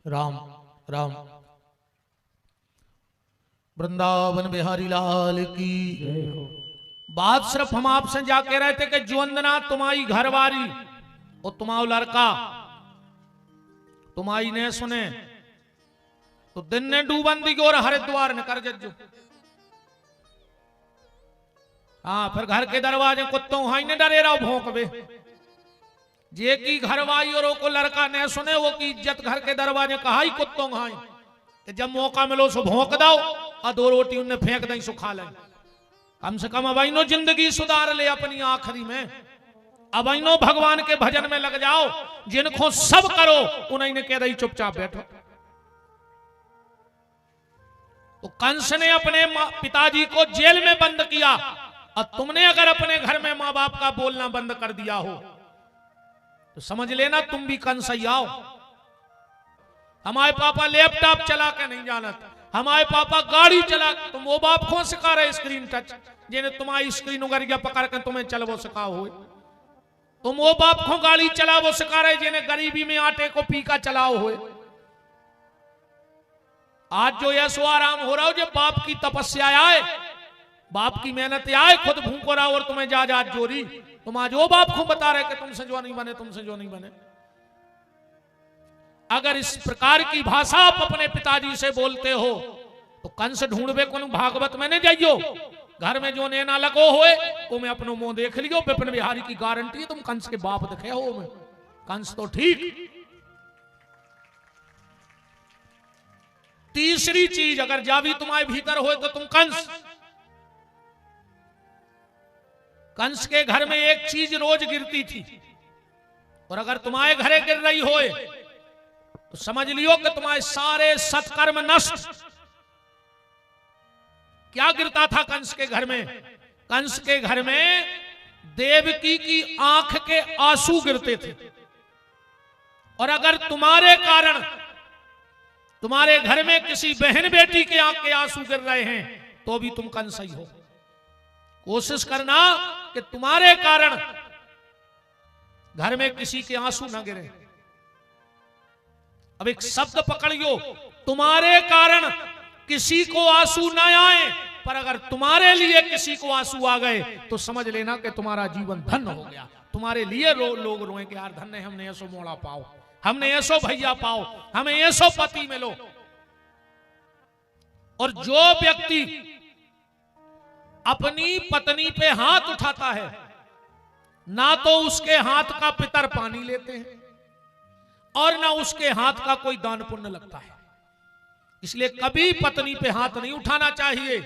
राम राम। वृंदावन बिहारी लाल की जय हो। बात सिर्फ हम आपसे जाके रहे थे कि ज्वंदना तुम्हारी घरवारी और तुम्हारा लड़का तुम्हारी ने सुने तो दिन ने डूबंदी और हरिद्वार ने कर जज्जो। हाँ फिर घर के दरवाजे कुत्तों हाई ने डरे रहो भौंक बे जे की घरवाई और को लड़का ने सुने वो की इज्जत घर के दरवाजे कहा ही कुत्तों हाई कि जब मौका मिलो सो भौंक दो और दो रोटी उन्हें फेंक दई सुखा ले। कम से कम अबैनो जिंदगी सुधार ले अपनी आखिरी में। अबैनो भगवान के भजन में लग जाओ जिनको सब करो उन्हें ने कह रही चुपचाप बैठो। तो कंस ने अपने पिताजी को जेल में बंद किया और तुमने अगर अपने घर में मां बाप का बोलना बंद कर दिया हो तो समझ लेना तुम भी कंस ही आओ। हमारे पापा लैपटॉप चला के नहीं जानत, हमारे पापा गाड़ी चला, तुम वो बाप कौन सिखा रहे स्क्रीन टच जिन्हें तुम्हारी स्क्रीन उगरिया पकड़ कर तुम्हें चल वो सिखा हो। तुम वो बाप को गाड़ी चला वो सिखा रहे जिन्हें गरीबी में आटे को पीका चलाओ हो। आज जो ऐसो आराम हो रहा हो जब बाप की तपस्या आए, बाप की मेहनत आए, खुद भूखो रहा और तुम्हें जा जोरी, तुम आज वो बाप को बता रहे कि तुमसे जो नहीं बने, तुमसे जो नहीं बने। अगर इस प्रकार की भाषा आप अपने पिताजी से बोलते हो तो कंस ढूंढवे को भागवत में नहीं जाइयो। घर में जो नेना लगो होए वो मैं अपनो मुंह देख लियो। विपिन बिहारी की गारंटी है तुम कंस के बाप दिखे हो में। कंस तो ठीक। तीसरी चीज अगर जावी तुम्हारे भीतर हो तो तुम कंस। कंस के घर में एक चीज रोज गिरती थी और अगर तुम्हारे घरे गिर रही होए तो समझ लियो कि तुम्हारे सारे सत्कर्म नष्ट। क्या गिरता था कंस के घर में? कंस के घर में देवकी की आंख के आंसू गिरते थे। और अगर तुम्हारे कारण तुम्हारे घर में किसी बहन बेटी के आंख के आंसू गिर रहे हैं तो भी तुम कंस ही हो। कोशिश करना कि तुम्हारे कारण घर में किसी के आंसू ना गिरे। अब एक शब्द पकड़ियो, तुम्हारे कारण किसी को आंसू ना आए, पर अगर तुम्हारे लिए किसी को आंसू आ गए तो समझ लेना कि तुम्हारा जीवन धन्य हो गया। तुम्हारे लिए लोग रोए कि यार धन्य हमने ऐसो मोड़ा पाओ, हमने ऐसो भैया पाओ, हमें ऐसो पति मिलो। और जो व्यक्ति अपनी पत्नी पे हाथ उठाता है ना तो उसके हाथ का पितर पानी लेते हैं और ना उसके हाथ का कोई दान पुण्य लगता है। इसलिए कभी पत्नी पे हाथ नहीं उठाना चाहिए।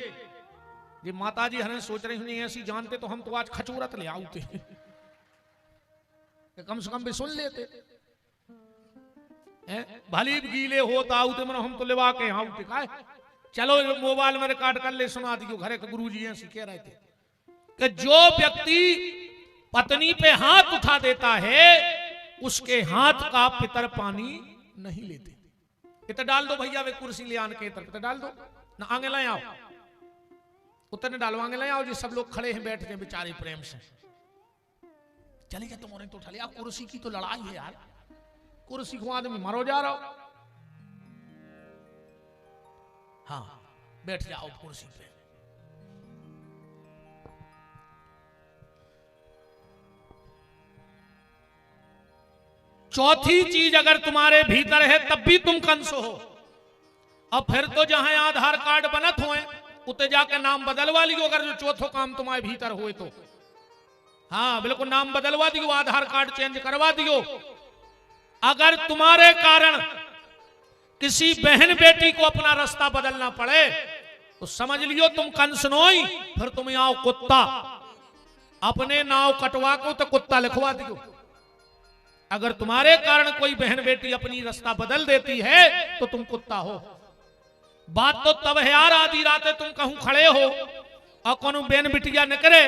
ये माताजी हमें सोच रही नहीं ऐसी जानते तो हम तो आज खचूरत ले आते कम से कम भी सुन लेते। भली गीले होता आउते मन हम तो लेवा के आउते काय चलो मोबाइल में रिकॉर्ड कर ले सुना दियो। घरे के गुरुजी ऐसी कह रहे थे कि जो व्यक्ति पत्नी पे हाथ उठा देता है उसके हाथ का पितर पानी नहीं लेते। इतना डाल दो भैया वे कुर्सी ले आने के इतना डाल दो ना, आगे लाए आओ, उतने डालो आगे लाए आओ। जी सब लोग खड़े हैं बैठ गए बेचारे प्रेम से। चले गए तुम तो उठा लिया। कुर्सी की तो लड़ाई है यार, कुर्सी को आदमी मरो जा रहा हो। हाँ बैठ जाओ कुर्सी पे। चौथी चीज अगर तुम्हारे भीतर है तब भी तुम कंस हो। अब फिर तो जहां आधार कार्ड बनत होए उते जाके नाम बदलवा लियो। अगर जो चौथो काम तुम्हारे भीतर हुए तो हाँ बिल्कुल नाम बदलवा दियो, आधार कार्ड चेंज करवा दियो। अगर तुम्हारे कारण किसी बहन बेटी को अपना रास्ता बदलना पड़े तो समझ लियो तुम कंस नोई। फिर तुम आओ कुत्ता, अपने नाव कटवा को तो कुत्ता लिखवा दियो। अगर तुम्हारे कारण कोई बहन बेटी अपनी रास्ता बदल देती है तो तुम कुत्ता हो। बात तो तब है यार आधी रात तुम कहूं खड़े हो और कोनो बहन बिटिया निकले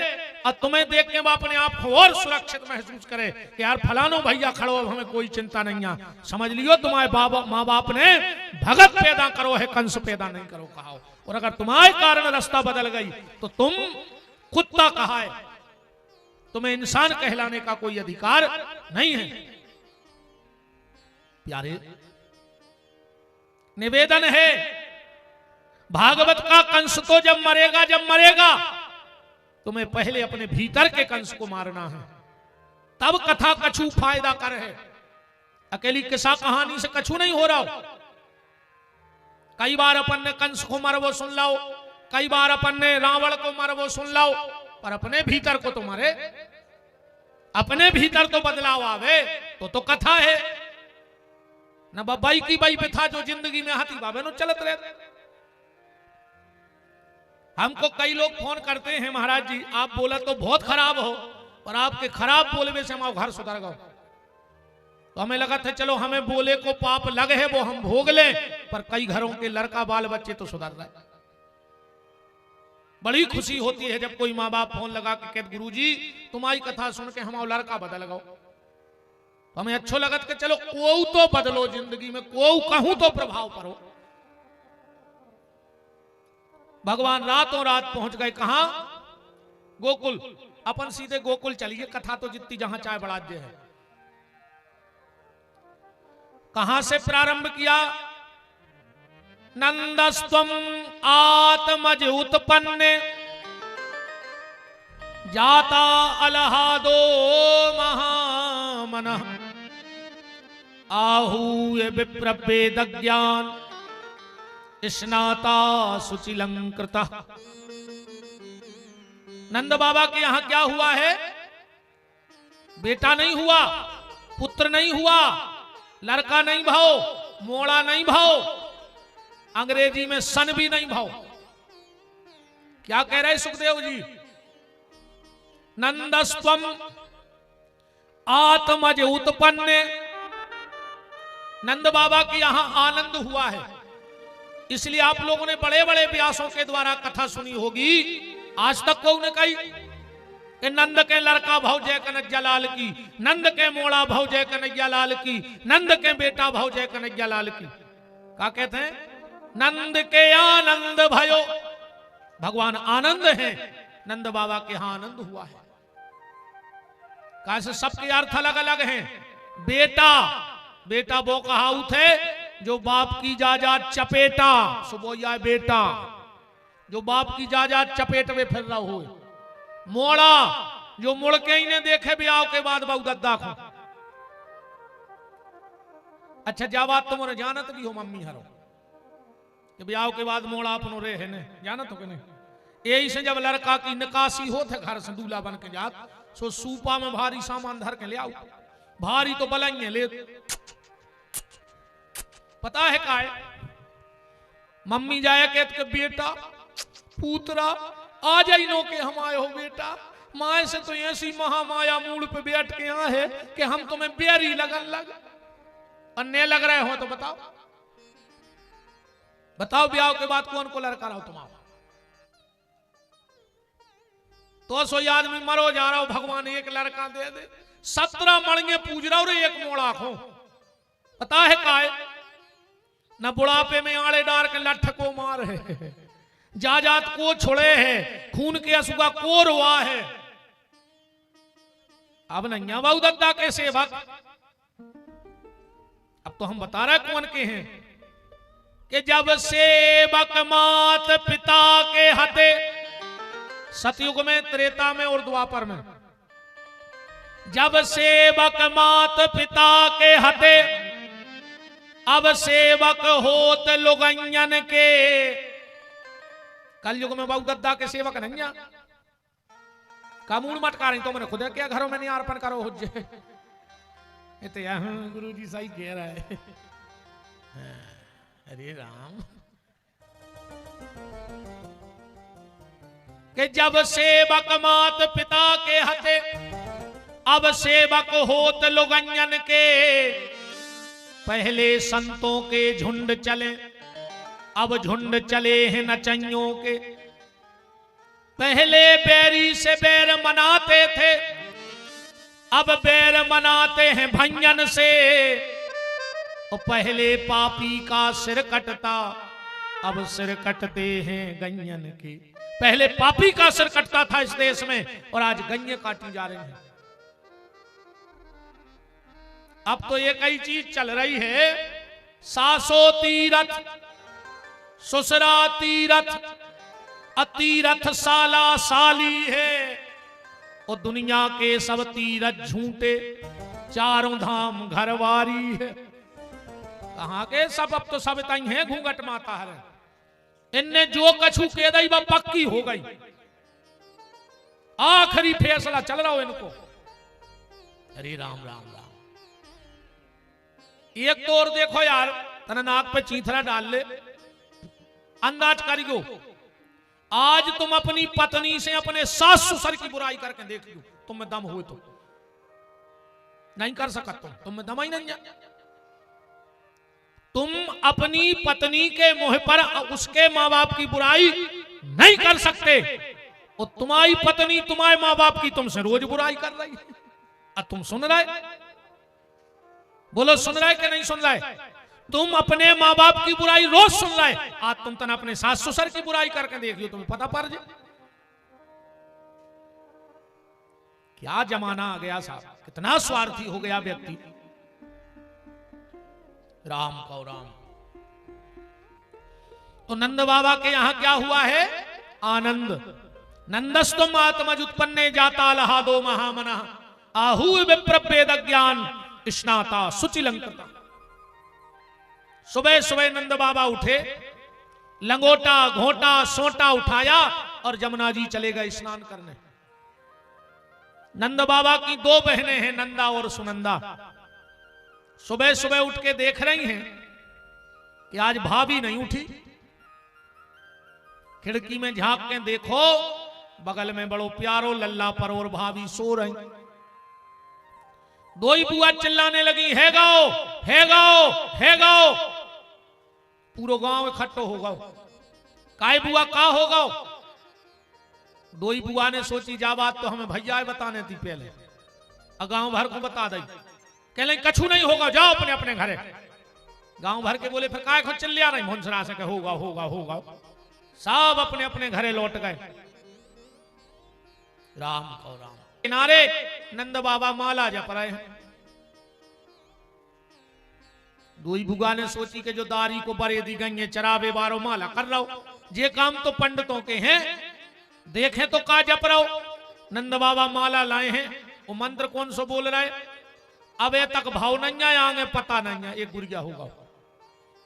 और तुम्हें देख के अपने आप को और सुरक्षित महसूस करे कि यार फलानो भैया खड़ो, अब हमें कोई चिंता नहीं है। समझ लियो तुम्हारे माँ बाप ने भगत पैदा करो है, कंस पैदा नहीं करो कहा। और अगर तुम्हारे कारण रास्ता बदल गई तो तुम कुत्ता कहा है, तुम्हें इंसान कहलाने का कोई अधिकार नहीं है। प्यारे निवेदन है, भागवत का कंस तो जब मरेगा तुम्हें पहले अपने भीतर के कंस को मारना है, तब कथा कछु फायदा कर है। अकेली किस्सा कहानी से कछु नहीं हो रहा। कई बार अपन ने कंस को मरवो सुन लाओ, कई बार अपन ने रावण को मरवो सुन लाओ, पर अपने भीतर को तो मारे, अपने भीतर तो बदलाव आवे तो कथा है न। बाई की बाई पे था जो जिंदगी में हाथी बाबे नो चलत रहे। हमको कई लोग फोन करते हैं, महाराज जी आप बोला तो बहुत खराब हो, पर आपके खराब बोलने से हमारा घर सुधर गया। तो हमें लगा था चलो हमें बोले को पाप लगे है वो हम भोग ले, पर कई घरों के लड़का बाल बच्चे तो सुधर रहे। बड़ी खुशी होती है जब कोई माँ बाप फोन लगा के कहते गुरुजी तुम्हारी कथा सुन के हमारा लड़का बदल गो। तो हमें अच्छो लगत के चलो को तो बदलो जिंदगी में, को कहूं तो प्रभाव पड़ो। भगवान रातों रात पहुंच गए कहां? गोकुल। अपन सीधे गोकुल चलिए, कथा तो जितनी जहां चाय बढ़ा दे है। कहां से प्रारंभ किया? नंदस्त्वम आत्मज उत्पन्ने जाता अलहादो महामनः आहूय विप्रवेद ज्ञान स्नाता सुचिलंकृता। नंद बाबा के यहां क्या हुआ है? बेटा नहीं हुआ, पुत्र नहीं हुआ, लड़का नहीं भाव, मोड़ा नहीं भाव, अंग्रेजी में सन भी नहीं भाव। क्या कह रहे सुखदेव जी? नंदस्त्वम आत्मज उत्पन्ने। नंद बाबा के यहां आनंद हुआ है, इसलिए आप लोगों ने बड़े बड़े व्यासों के द्वारा कथा सुनी होगी। आज तक को ने कही कि नंद के लड़का भाव जय कन्हैया लाल की, नंद के मोड़ा भाव जय कन्हैया लाल की, नंद के बेटा भाव जय कन्हैया लाल की। क्या कहते हैं? नंद के आनंद भयो। भगवान आनंद है, नंद बाबा के यहां आनंद हुआ है। कैसे सबके अर्थ अलग अलग हैं। बेटा, बेटा वो कहावत है जो बाप की जायदाद चपेटा, सुबोया बेटा जो बाप की जायदाद चपेट में फिर रहा हो। मोड़ा जो मुड़ के ही ने देखे ब्याह के बाद बहुत गद्दा खो। अच्छा जा बात तुम जानत भी हो मम्मी हरो कि ब्याह के बाद मोड़ा अपनो रे है ने, जानत हो कि नहीं? यही से जब लड़का की निकासी हो थे घर से दूल्हा बन के जात, सो सूपा में भारी सामान धर के ले आओ। भारी तो बलाइए ले, पता है का है? मम्मी जाए कहते के बेटा पूतरा आ जाई नो के हम आए हो बेटा। माए से तो ऐसी महामाया मूल पे बैठ के यहाँ है कि हम तुम्हें बेरी लगन लग अन्य लग रहे हो। तो बताओ बताओ ब्याह के बाद कौन को लड़का रहो तुम्हारा? तो सो आदमी मरो जा रहा हो, भगवान एक लड़का दे दे। 17 मणिये पूज रहा हो, एक मोड़ा खो। पता है का है? न बुढ़ापे में आड़े डार के लठ को मार है, जाजात को छोड़े है, खून के असुगा को रोआ है। अब नैया बाबू दद्दा के सेवक, अब तो हम बता रहे कौन के हैं कि जब सेवक मात पिता के हते, सतयुग में, त्रेता में और द्वापर में, जब सेवक मात पिता के हते अब सेवक होत लुगैयन के। कल युग में बाबू गद्दा के सेवक नहीं का मूड मटका रही तो मैंने खुद क्या घरों में नहीं अर्पण करो हो जे। तो गुरु जी सही कह रहा है। अरे राम कि जब सेवक मात पिता के हते अब सेवक होत लुगैयन के। पहले संतों के झुंड चले अब झुंड चले हैं नचइयों के। पहले बैरी से बैर मनाते थे अब बैर मनाते हैं भंजन से। और पहले पापी का सिर कटता अब सिर कटते हैं गैयन के। पहले पापी का सिर कटता था इस देश में और आज गैयें काटी जा रही हैं। अब तो एक ही चीज चल रही है सासो तीरथ ससुरा तीरथ अतीरथ साला साली है। और दुनिया के सब तीरथ झूठे, चारों धाम घरवारी है। कहां के सब, अब तो सब तई है घूंघट माता है। इनने जो कछु कह दई वह पक्की हो गई। आखिरी फैसला चल रहा हो इनको। अरे राम राम राम। एक तो और देखो यार, तना नाक पे चीथरा डाल ले, अंदाज करियो। आज तुम अपनी पत्नी से अपने सास ससुर की बुराई करके देख लो, तुम में दम हुए तो नहीं कर सकते। तुम में दम ही नहीं है। तुम अपनी पत्नी के मुंह पर उसके माँ बाप की बुराई नहीं कर सकते, और तुम्हारी पत्नी तुम्हारे माँ बाप की तुमसे रोज बुराई कर रही है। अब तुम सुन रहे, बोलो सुन रहे कि नहीं सुन रहे? तुम अपने माँ बाप की बुराई रोज सुन रहे, आज तुम तना अपने सास ससुर की बुराई करके देख लो, तुम्हें पता पड़ जाए। क्या जमाना आ गया साहब, कितना स्वार्थी हो गया व्यक्ति। राम को राम। तो नंद बाबा के यहां क्या हुआ है? आनंद। नंदस्तुम आत्मज उत्पन्ने जाता लहादो महामना आहू विप्रभेद ज्ञान स्नाता सुचिलंकृता। सुबह सुबह नंद बाबा उठे, लंगोटा घोटा सोटा उठाया और जमुना जी चले गए स्नान करने। नंद बाबा की दो बहनें हैं, नंदा और सुनंदा। सुबह सुबह उठ के देख रही हैं कि आज भाभी नहीं उठी। खिड़की में झांक के देखो, बगल में बड़ो प्यारो लल्ला पर और भाभी सो रही। दो ही बुआ चिल्लाने लगी, है गाओ है गाओ है गाओ। पूरा गांव इकट्ठो हो गओ। काय बुआ का हो गओ? दो ही बुआ ने सोची, जा बात तो हमें भैया बताने थी पहले, गांव भर को बता दी। कहले कछु नहीं होगा, जाओ अपने अपने घरे। गांव भर के बोले फिर काय खुद चिल्ला रही मुंसरा से, होगा होगा होगा। सब अपने अपने घरे लौट गए। राम को राम। किनारे नंद बाबा माला जप रहे हैं। दुई बुआ ने सोची कि जो दारी को बरे दी गई है, चरावे बारो माला कर रहा हो, ये काम तो पंडितों के हैं, देखें तो का जप रहा हो। नंद बाबा माला लाए हैं। वो मंत्र कौन सो बोल रहे? अबे तक भाव नहीं आगे पता नहीं है, एक गुरिया होगा।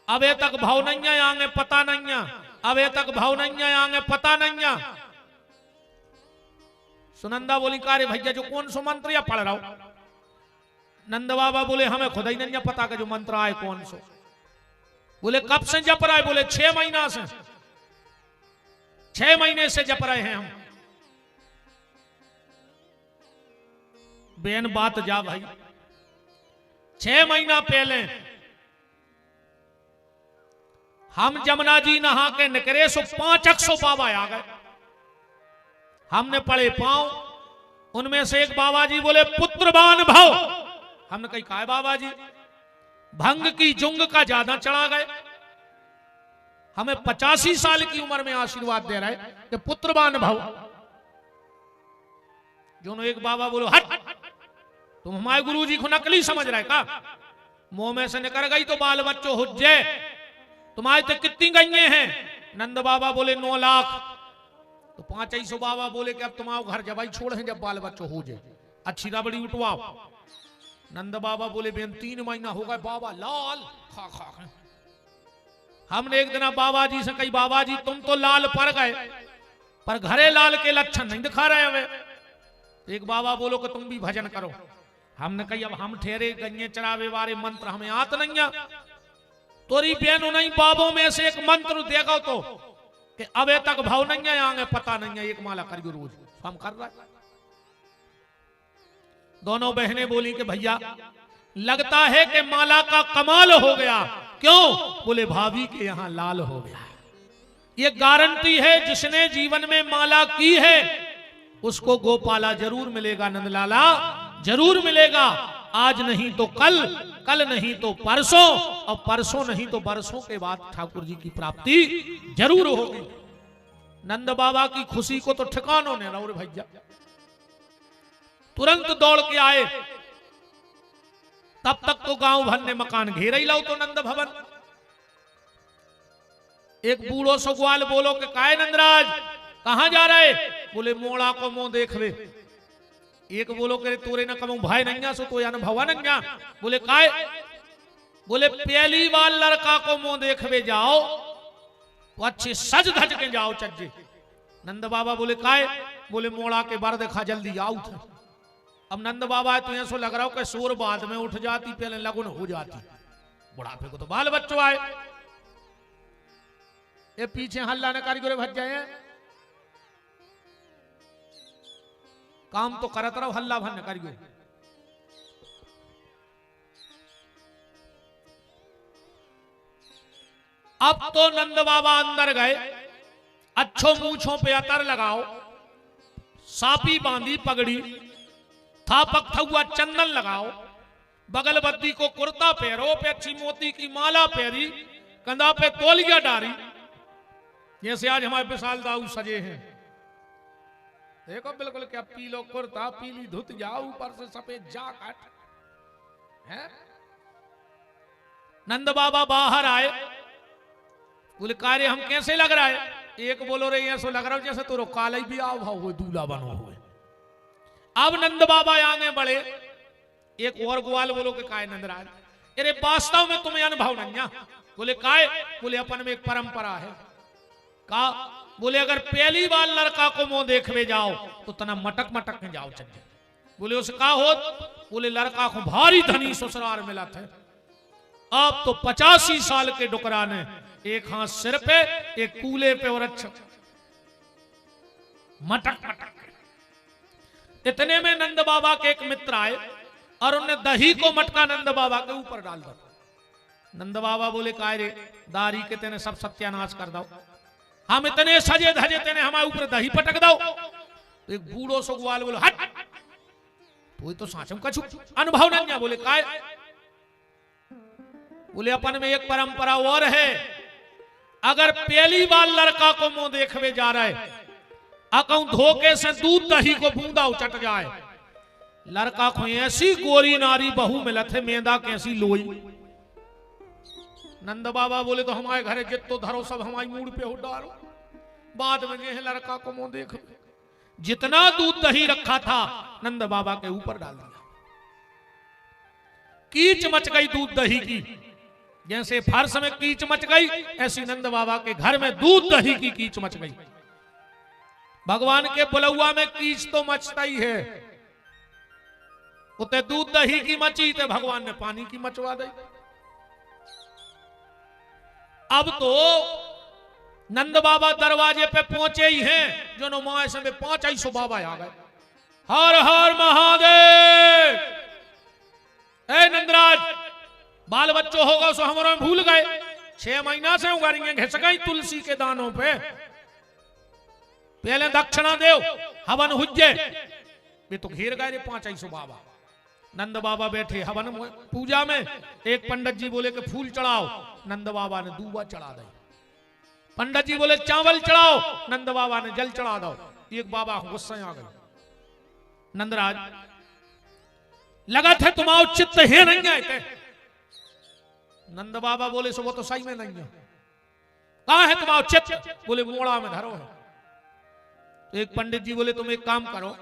अबे तक भाव नहीं आगे पता नहीं, अबे तक भाव नहीं आगे पता नहीं। सुनंदा बोली, कारे भैया जो कौन सो मंत्र या पढ़ रहा हो? नंद बाबा बोले, हमें खुद ही नहीं पता कि जो मंत्र आए कौन सो। बोले कब से जप रहा है? बोले 6 महीना से, 6 महीने से जप रहे हैं हम। बेन बात जा भाई, 6 महीना पहले हम जमुना जी नहा के निकले, सो 500 बाबा आ गए। हमने पढ़े पांव, उनमें से एक बाबा जी बोले पुत्रवान भव। हमने कही काय बाबा जी? भंग की जुंग का ज्यादा चढ़ा गए, हमें 85 साल की उम्र में आशीर्वाद दे रहे कि पुत्रवान भव। जो एक बाबा बोलो, हट तुम हमारे गुरु जी को नकली समझ रहे का? मुंह में से निकल गई तो बाल बच्चों हुज्जे। तुम्हारे तो कितनी गई हैं? नंद बाबा बोले 9 लाख। तो 500 बाबा बोले कि अब तुम्हारा घर जब छोड़ हैं, जब बाल बच्चों हो जाए अच्छी रबड़ी उठवाओ। नंद बाबा बोले बेन 3 महीना हो गए बाबा लाल खा खा खा। हमने एक दिन बाबा जी से कही, बाबा जी तुम तो लाल पड़ गए, पर घरे लाल के लक्षण नहीं दिखा रहे हमें। एक बाबा बोलो कि तुम भी भजन करो। हमने कही अब हम ठहरे गन्ने चरावे वाले मंत्र हमें आत नहीं। तोरी बहनों नहीं बाबों में से एक मंत्र देगा तो कि अबे तक भाव नहीं है, आगे पता नहीं है, एक माला करियो रोज। हम कर रहा है। दोनों बहनें बोली कि भैया लगता है कि माला का कमाल हो गया। क्यों? बोले भाभी के यहां लाल हो गया। ये गारंटी है, जिसने जीवन में माला की है उसको गोपाला जरूर मिलेगा, नंदलाला जरूर मिलेगा। आज नहीं तो कल, कल नहीं तो परसों, और परसों नहीं तो बरसों के बाद ठाकुर जी की प्राप्ति जरूर होगी। नंद बाबा की खुशी को तो ठिकानों ने रहा भैया। तुरंत दौड़ के आए, तब तक तो गांव भर ने मकान घेर ही लाओ तो नंद भवन। एक बूढ़ो सो ग्वाल बोलो कि काय नंदराज कहां जा रहे? बोले मोड़ा को मुंह देखवे। एक बोलो कि तोरे न कमू भाई नंगा सो तो या न भवा नंगा। बोले काय? बोले पहली बार लड़का को मुंह देखवे जाओ तो अच्छे सज धज के जाओ चज्जे। नंद बाबा बोले काय? बोले मोड़ा के बार देखा जल्दी आओ थे। अब नंद बाबा तो ऐसा लग रहा हो कि शोर बाद में उठ जाती, पहले लगन हो जाती। बुढ़ापे को तो बाल बच्चों आए, ये पीछे हल्ला न कारीगर भज जाए। काम तो करत रहो, हल्ला भन न कारीगर। अब तो नंद बाबा अंदर गए, अच्छो मूछों पे अतर लगाओ, सापी बांधी पगड़ी, थापक थुआ चंदन लगाओ, बगल बत्ती को कुर्ता पहरो, पे अच्छी मोती की माला पहरी, कंधा पे तौलिया डारी, जैसे आज हमारे विशाल दाऊ सजे हैं। देखो बिल्कुल क्या पीलो कुर्ता, पीली धुत जाओ, ऊपर से सफेद जाकट है। नंद बाबा बाहर आए, बोले कार्य हम कैसे लग रहा है? एक बोलो रे ऐसा लग रहा हो जैसे तो काला ही भी आओ भाव हुए दूल्हा बनो हुए। अब नंद बाबा आगे बढ़े, एक और ग्वाल बोलो कि काय नंदराज अरे वास्तव में तुम्हें अनुभव नहीं? बोले काय? बोले अपन में एक परंपरा है। का? बोले अगर पहली बार लड़का को मुंह देखवे जाओ तो तना मटक मटक में जाओ चल। बोले उसे का हो? बोले लड़का को भारी धनी ससुराल मिला थे। अब तो 85 साल के डुकरा ने एक हाथ सिर पे एक कूले पे और अच्छा मटक मटक। इतने में नंद बाबा के एक मित्र आए और उन्हें दही को मटका नंद बाबा के ऊपर डाल दो। नंद बाबा बोले काय रे दारी के तेने सब सत्यानाश कर दो, हम इतने सजे धजे तेने हमारे ऊपर दही पटक दो। तो एक बूढ़ो सो ग्वाल बोले हट, तो तो साचम कछु अनुभव नहीं। बोले काय? बोले अपन में एक परंपरा और है, अगर पहली बार लड़का को मुंह देखवे जा रहे अकाउंट धोखे से दूध दही को बूंदा उचट जाए, लड़का को ऐसी गोरी नारी बहू मिलत है मेंदा कैसी लोई। नंद बाबा बोले तो हमारे घरे जितो धरो सब हमारी मूड पे हो डालो, बाद में ये लड़का को मुंह देख। जितना दूध दही रखा था नंद बाबा के ऊपर डाल दिया। कीच मच गई दूध दही की, जैसे फर्श में कीच मच गई ऐसी नंद बाबा के घर में दूध दही की कीच मच गई। भगवान के बुलौआ में कीच तो मचता ही है, उते दूध दही की मची तो भगवान ने पानी की मचवा दी। अब तो नंद बाबा दरवाजे पे पहुंचे ही हैं, जो नो माए से 500 बाबा आ गए। हर हर महादेव। ए नंदराज बाल बच्चों होगा सो हमारे भूल गए, 6 महीना से उगारियां घिस गई तुलसी के दानों पे। पहले दक्षिणा देव हवन हुज्जे, वे तो घेर गए 500 बाबा। नंद बाबा बैठे हवन पूजा में, एक पंडित जी बोले कि फूल चढ़ाओ, नंद बाबा ने दूबा चढ़ा दे। पंडित जी बोले चावल चढ़ाओ, नंद बाबा ने जल चढ़ा दो। एक बाबा गुस्सा आ गए, नंदराज लगा थे तुम्हारा चित्त है नहीं है? नंद बाबा बोले सो वो तो सही में नहीं है। कहां है तुम्हारा चित्त? बोले मोड़ा में धरो है। तो एक पंडित जी बोले तुम एक काम करो,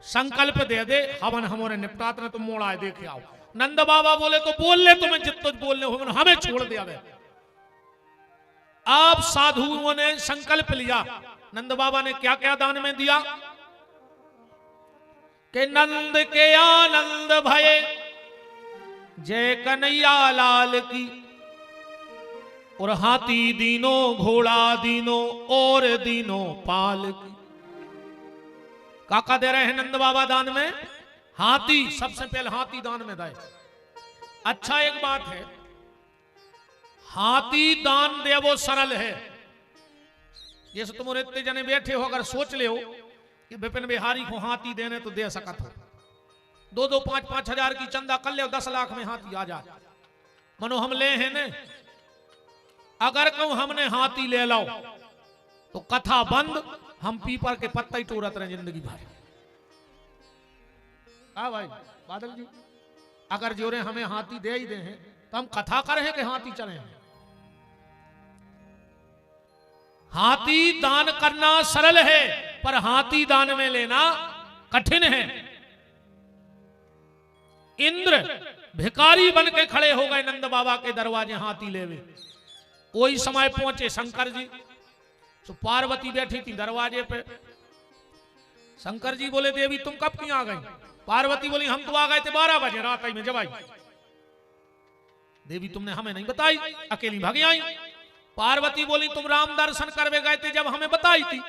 संकल्प दे दे, हवन हमारे निपटात ने तुम मोड़ा है देखे आओ। नंद बाबा बोले तो बोल ले, तुम्हें जितना बोलने हो हमें छोड़ दिया। आप साधुओं ने संकल्प लिया। नंद बाबा ने क्या क्या दान में दिया कि नंद के आनंद भये जय कन्हैया लाल की, और हाथी दीनो घोड़ा दीनो और दीनो पाल की। काका दे रहे हैं नंद बाबा दान में? हाथी, सबसे पहले हाथी दान में दे। अच्छा एक बात है, हाथी दान दे वो सरल है। जैसे तुम इतने जने बैठे हो, अगर सोच ले हो कि विपिन बिहारी को हाथी देने तो दे सकत हो, 2-2, 5-5 हजार की चंदा कर ले, 10 लाख में हाथी आ जाए। मनो हम ले हैं ने, अगर कहूं हमने हाथी ले लो तो कथा बंद, हम पीपर के पत्ता ही तोड़त रहे जिंदगी भर। हाँ भाई बादल जी, अगर जोरे हमें हाथी दे ही दे हैं तो हम कथा करें कि हाथी चले। हाथी दान करना सरल है, पर हाथी दान में लेना कठिन है। इंद्र भिखारी बन के खड़े हो गए नंद बाबा के दरवाजे हाथी लेवे। वही समय पहुंचे शंकर जी, तो पार्वती बैठी थी दरवाजे पे। शंकर जी बोले देवी तुम कब क्यों आ गई? पार्वती बोली हम तो आ गए थे 12 बजे रात में जब आई। देवी तुमने हमें नहीं बताई, अकेली भागी आई। पार्वती बोली तुम राम दर्शन करवे गए थे जब हमें बताई थी,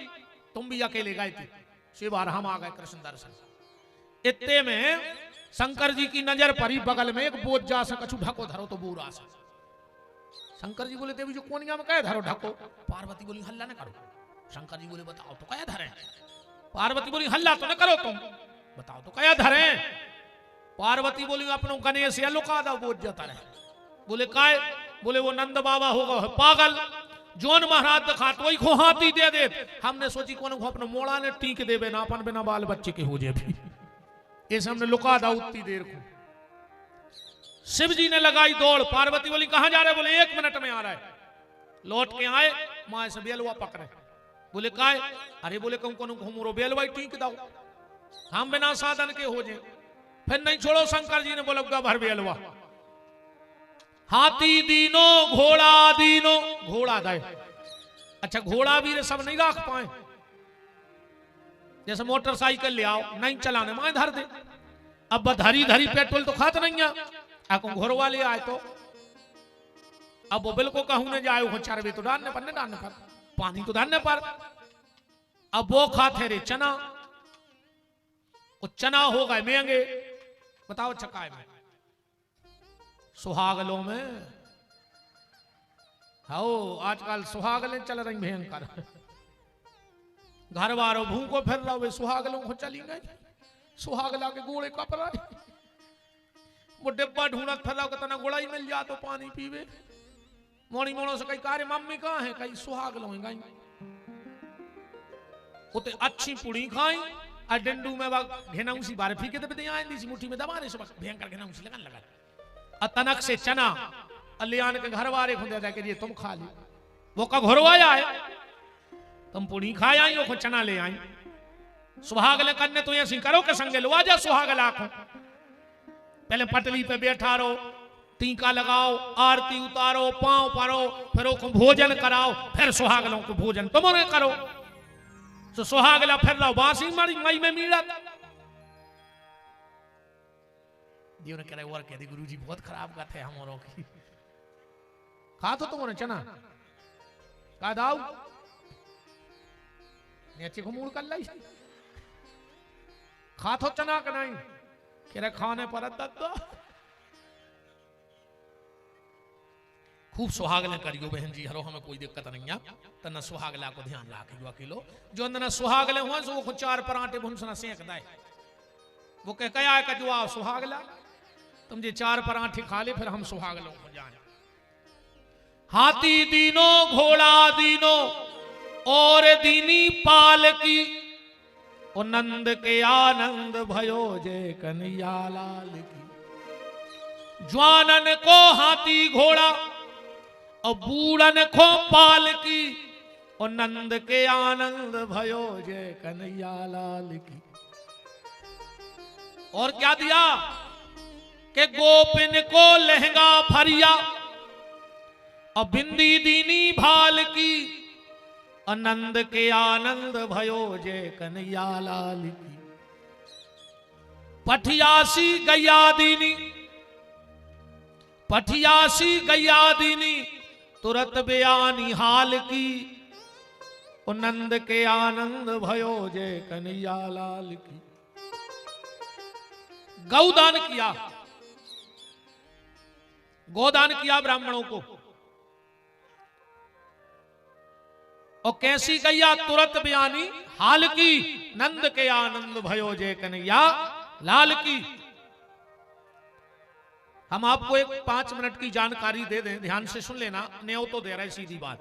तुम भी अकेले गए थे। शिवार हम आ गए कृष्ण दर्शन। इतने में शंकर जी की नजर पड़ी, बगल में एक बोझ जा सा कछु ढको धरो तो बूरा सा। शंकर जी बोले देवी जो कोनिया में कहे धरो ढको। पार्वती बोली हल्ला न करो। शंकर जी बोले बताओ तो कया धरे। पार्वती बोली हल्ला तो न करो तुम, बताओ तो कया धरे। पार्वती बोली अपनों गणेश या लुका दो बोझ जाता रहे। बोले काय? बोले वो नंद बाबा होगा पागल, जोन महाराज दिखा तो वही को हाथी दे दे। हमने सोची कौन को अपने मोड़ा ने टीक देवे ना अपन बिना बाल बच्चे के हो जाए भी, ऐसे हमने लुका दा उतनी देर को। शिव जी ने लगाई दौड़। पार्वती बोली कहां जा रहे? बोले 1 मिनट में आ रहा है। लौट के आए, मां से बेलवा पकड़े। बोले काय? अरे बोले कहूं कौन घूमरो बेलवा टीक दाओ, हम बिना साधन के हो जाए। फिर नहीं छोड़ो, शंकर जी ने बोला भर बेलवा। हाथी दीनो घोड़ा दीनो, घोड़ा दे। अच्छा घोड़ा भी सब नहीं रख पाए, जैसे मोटरसाइकिल ले आओ नहीं चलाने माए धर दे। अब धरी धरी पेट्रोल तो खात नहीं है, आपको घोड़वा ले आए तो अब वो बिल्कुल कहूं ने जाए हो चरबे तो डालने पर, नहीं डालने पर, पानी तो डालने पर। अब वो खाते रे चना, वो चना हो गए महंगे। बताओ चकाए में सुहागलों में, हाओ आजकल सुहागलें चल रही भयंकर। घर वालों भूख को फिर रहा, वे सुहागलों को चली गई। सुहागला के गोड़े कपड़ा वो डिब्बा ढूंढत फिर रहा, तना गोड़ा ही मिल जा तो पानी पीवे। मोड़ी मोड़ों से कही कार्य मम्मी कहाँ है? कहीं सुहागलों है गई। उते अच्छी पुड़ी खाई और डंडू में घेनाउसी बारे फीके दे आए सी मुट्ठी में दबाने से भयंकर घेनाउसी लगन लगा। तनक से चना अलियान के घर वाले खुद जाके ये तुम खा ली। वो का घर आया है, तुम पुड़ी खाए आई हो, चना ले आई। सुहागले करने तो ऐसी करो के संगे लो आजा सुहागला को। पहले पटली पे बैठा रहो, टीका लगाओ, आरती उतारो, पांव परो, फिर वो भोजन कराओ, फिर सुहागलों को भोजन तुमने करो। तो सुहागला फिर रहो बांसी मई में मीड़ा। जी ने कह रहे और कहते गुरुजी बहुत खराब बात है हमारों की। खा तो तुमने चना का दाऊ नीचे को मूड कर लाई। खा तो चना का नहीं कह रहे खाने पर दद्दा। खूब सुहागले करियो बहन जी, हरो हमें कोई दिक्कत नहीं है। तो न सुहागला को ध्यान रखियो अकेलो, जो न सुहागले हुआ सो वो 4 पराठे भुनसना सेक दे। वो कह क्या है जो आओ सुहागला, तुम जे 4 पराठे खा ले फिर हम सुहागलों को जाने। हाथी दीनो घोड़ा दीनो और दीनी पाल की, ओ नंद के आनंद भयो जय कन्हैया लाल की। ज्वानन को हाथी घोड़ा और बूढ़न को पाल की, और नंद के आनंद भयो जय कन्हैया लाल की। और क्या दिया कि गोपिन को लहंगा फरिया और बिंदी दीनी भाल की, और नंद के आनंद भयो जय कन्हैया लाल की। पठियासी गैया दीनी, पठियासी गैया दीनी तुरत बयानी हाल की, और नंद के आनंद भयो जय कन्हैया लाल की। गौदान किया, गोदान किया ब्राह्मणों को। और कैसी गैया तुरत बयानी हाल की, नंद के आनंद भयो जय कन्हैया लाल की। हम आपको एक 5 मिनट की जानकारी दे दें, ध्यान से सुन लेना। न्यों तो दे रहे सीधी बात।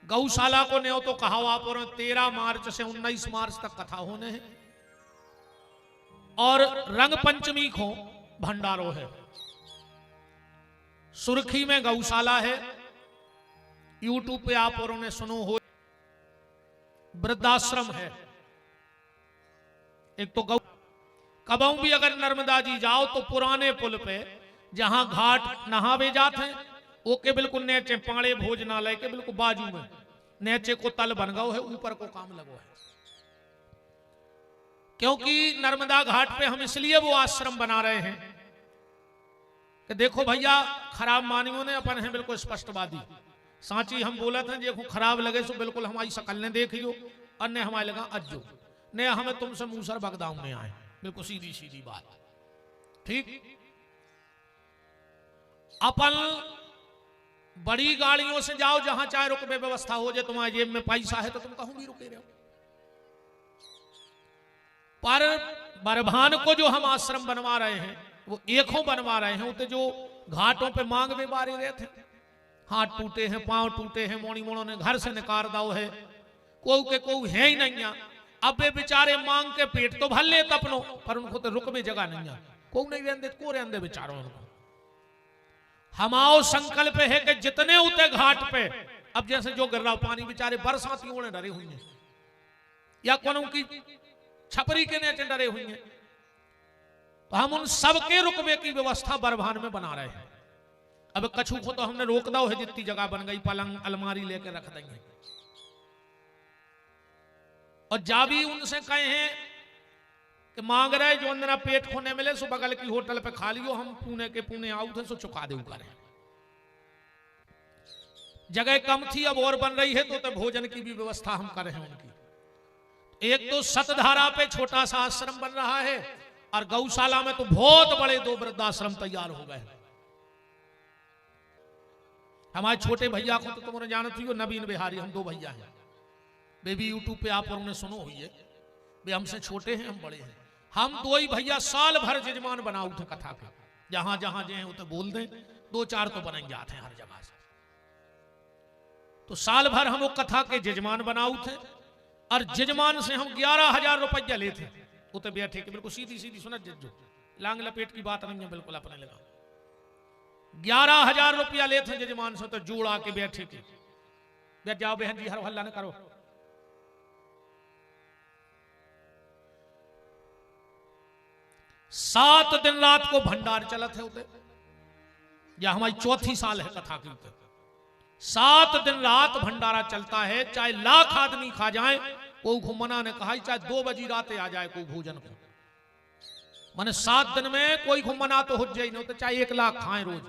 गौशाला को न्यों तो कहा आप, और 13 मार्च से 19 मार्च तक कथा होने हैं। और रंग पंचमी को भंडारो है। सुर्खी में गौशाला है, यूट्यूब पे आप और ने सुनो हो, वृद्धाश्रम है। एक तो गौ कबहू भी अगर नर्मदा जी जाओ तो पुराने पुल पे जहां घाट नहावे जाते हैं वो के बिल्कुल नीचे पाड़े भोजनालय के बिल्कुल बाजू में नीचे को तल बन गया है, ऊपर को काम लगो है। क्योंकि नर्मदा घाट पे हम इसलिए वो आश्रम बना रहे हैं कि देखो भैया, खराब मानियों ने अपन है बिल्कुल स्पष्टवादी, सांची हम बोला था देखो खराब लगे सो बिल्कुल हमारी शकल ने देखियो, अन्य हमारे लगा अज्जो ने हमें तुमसे मूसर बगदाऊ में आए, बिल्कुल सीधी सीधी बात। ठीक, अपन बड़ी गाड़ियों से जाओ जहां चाहे रुकवे व्यवस्था हो जाए, तुम्हारे जेब में पैसा है तो तुम कहूं भी रुके रहो। पर बरभान को जो हम आश्रम बनवा रहे हैं वो एकों बनवा रहे हैं, उते जो घाटों पे मांग वे बारे रहे थे, हाथ टूटे हैं, पांव टूटे हैं, मोनी मोड़ों ने घर से निकाल दाओ है, कोई है ही नहीं। अब वे बेचारे मांग के पेट तो भर ले अपनों, पर उनको तो रुक में जगह नहीं है, को नहीं रहते, को रहते बेचारों उनको। हमाओ संकल्प है कि जितने उते घाट पे, अब जैसे जो गिर रहा पानी बेचारे बरसातियों ने डरे हुए हैं या कोनो की छपरी के नीचे डरे हुए हैं, तो हम उन सबके रुकवे की व्यवस्था बरभान में बना रहे हैं। अब कछु को तो हमने रोक दो है, जितनी जगह बन गई पलंग अलमारी लेके रख देंगे। और जा भी उनसे कहे हैं कि मांग रहे जो अंदर पेट खोने मिले सो बगल की होटल पे खा लियो, हम पुणे के पुणे आउ थे सो चुका दे करें। जगह कम थी अब और बन रही है तो भोजन की भी व्यवस्था हम कर रहे हैं उनकी। एक तो सतधारा पे छोटा सा आश्रम बन रहा है और गौशाला में तो बहुत बड़े 2 वृद्धाश्रम तैयार हो गए। हमारे छोटे भैया को तो तुमने जानती हो, नवीन बिहारी, हम 2 भैया हैं, वे भी यूट्यूब पे आप उन्होंने सुनो हुई है, वे हमसे छोटे हैं हम बड़े हैं। हम 2 ही भैया साल भर जजमान बनाऊ थे कथा के, जहां जहां जे हैं बोल दें, 2-4 तो बन जाते हैं हर जगह से। तो साल भर हम वो कथा के जजमान बनाऊ थे और जजमान से हम 11,000 रुपया लेते, उते बैठे के बिल्कुल सीधी सीधी सुनत जज्जो, लांग लपेट की बात नहीं है, बिल्कुल अपने लगा 11,000 रुपया लेते जजमान से, तो जोड़ा के बैठे के बैठ जाओ बहन जी, हर हल्ला न करो। सात दिन रात को भंडार चलत है उते, या हमारी 4थी साल है कथा की उते। 7 दिन रात भंडारा चलता है, चाहे लाख आदमी खा जाए, कोई घुमना ने कहा चाहे 2 बजी रातें आ जाए कोई भोजन को, माने 7 दिन में कोई घुमना तो हो जाए नहीं, तो चाहे 1 लाख खाएं रोज।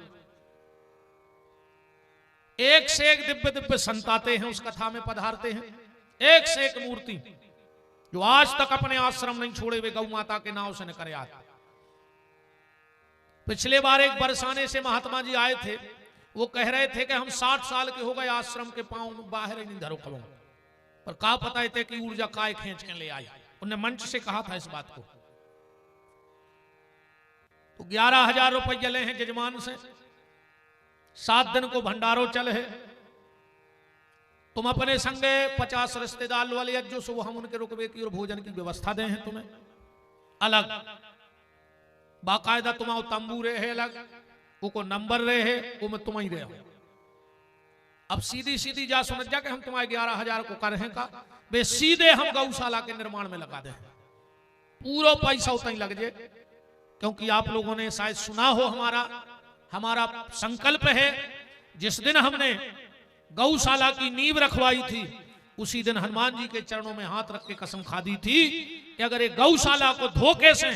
एक से एक दिव्य दिव्य संत आते हैं उस कथा में पधारते हैं, एक से एक मूर्ति जो आज तक अपने आश्रम नहीं छोड़े वे गौ माता के नाव से न करे आते। पिछले बार एक बरसाने से महात्मा जी आए थे, वो कह रहे थे कि हम 60 साल के हो गए, आश्रम के पांव में बाहर ही नहीं धरो खबों, पर का पता है कि ऊर्जा काय खींच के ले आई। उन्हें मंच से कहा था इस बात को। तो 11,000 रुपये ले हैं जजमान से, 7 दिन को भंडारो चल है। तुम अपने संगे 50 रिश्तेदार वाले अज्जो सो हम उनके रुकवे की और भोजन की व्यवस्था दे हैं तुम्हें अलग, बाकायदा तुम्हारा तंबू रहे है अलग, वो नंबर रहे है वो में तुम ही रहे हो। अब सीधी सीधी जा समझ जा के हम तुम्हारे 11,000 को कर हैं का, वे सीधे हम गौशाला के निर्माण में लगा दे, पूरा पैसा उतना ही लग जाए। क्योंकि आप लोगों ने शायद सुना हो, हमारा संकल्प है, जिस दिन हमने गौशाला की नींव रखवाई थी उसी दिन हनुमान जी के चरणों में हाथ रख के कसम खा दी थी कि अगर ये गौशाला को धोखे से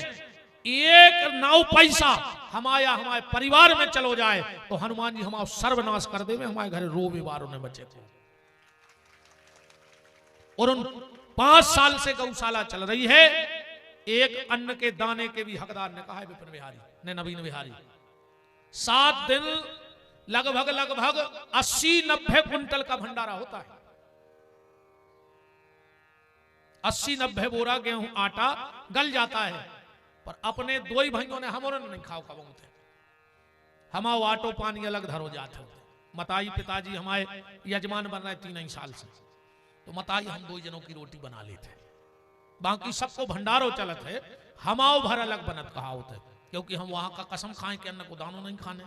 1 नाव पैसा हमारे परिवार में चलो जाए तो हनुमान जी हमारा सर्वनाश कर दे, हमारे घर रोबे वारों ने बचे थे। और उन 5 साल से गौशाला चल रही है, एक अन्न के दाने के भी हकदार ने कहा है विपिन बिहारी ने, नवीन बिहारी। 7 दिन लगभग 80-90 कुंटल का भंडारा होता है। 80-90 बोरा गेहूं आटा गल जाता है, पर अपने 2 ही भाइयों ने हमों नहीं खाओ कबू थे, हमाओ आटो पानी अलग धरो जाते। मताई पिताजी हमारे यजमान बन रहे 3 साल से, तो मताई हम 2 जनों की रोटी बना लेते, बाकी सबको भंडारो चलत है, हमाओ भर अलग बनत कहावत है, क्योंकि हम वहां का कसम खाएं कि अन्न को दानो नहीं खाने।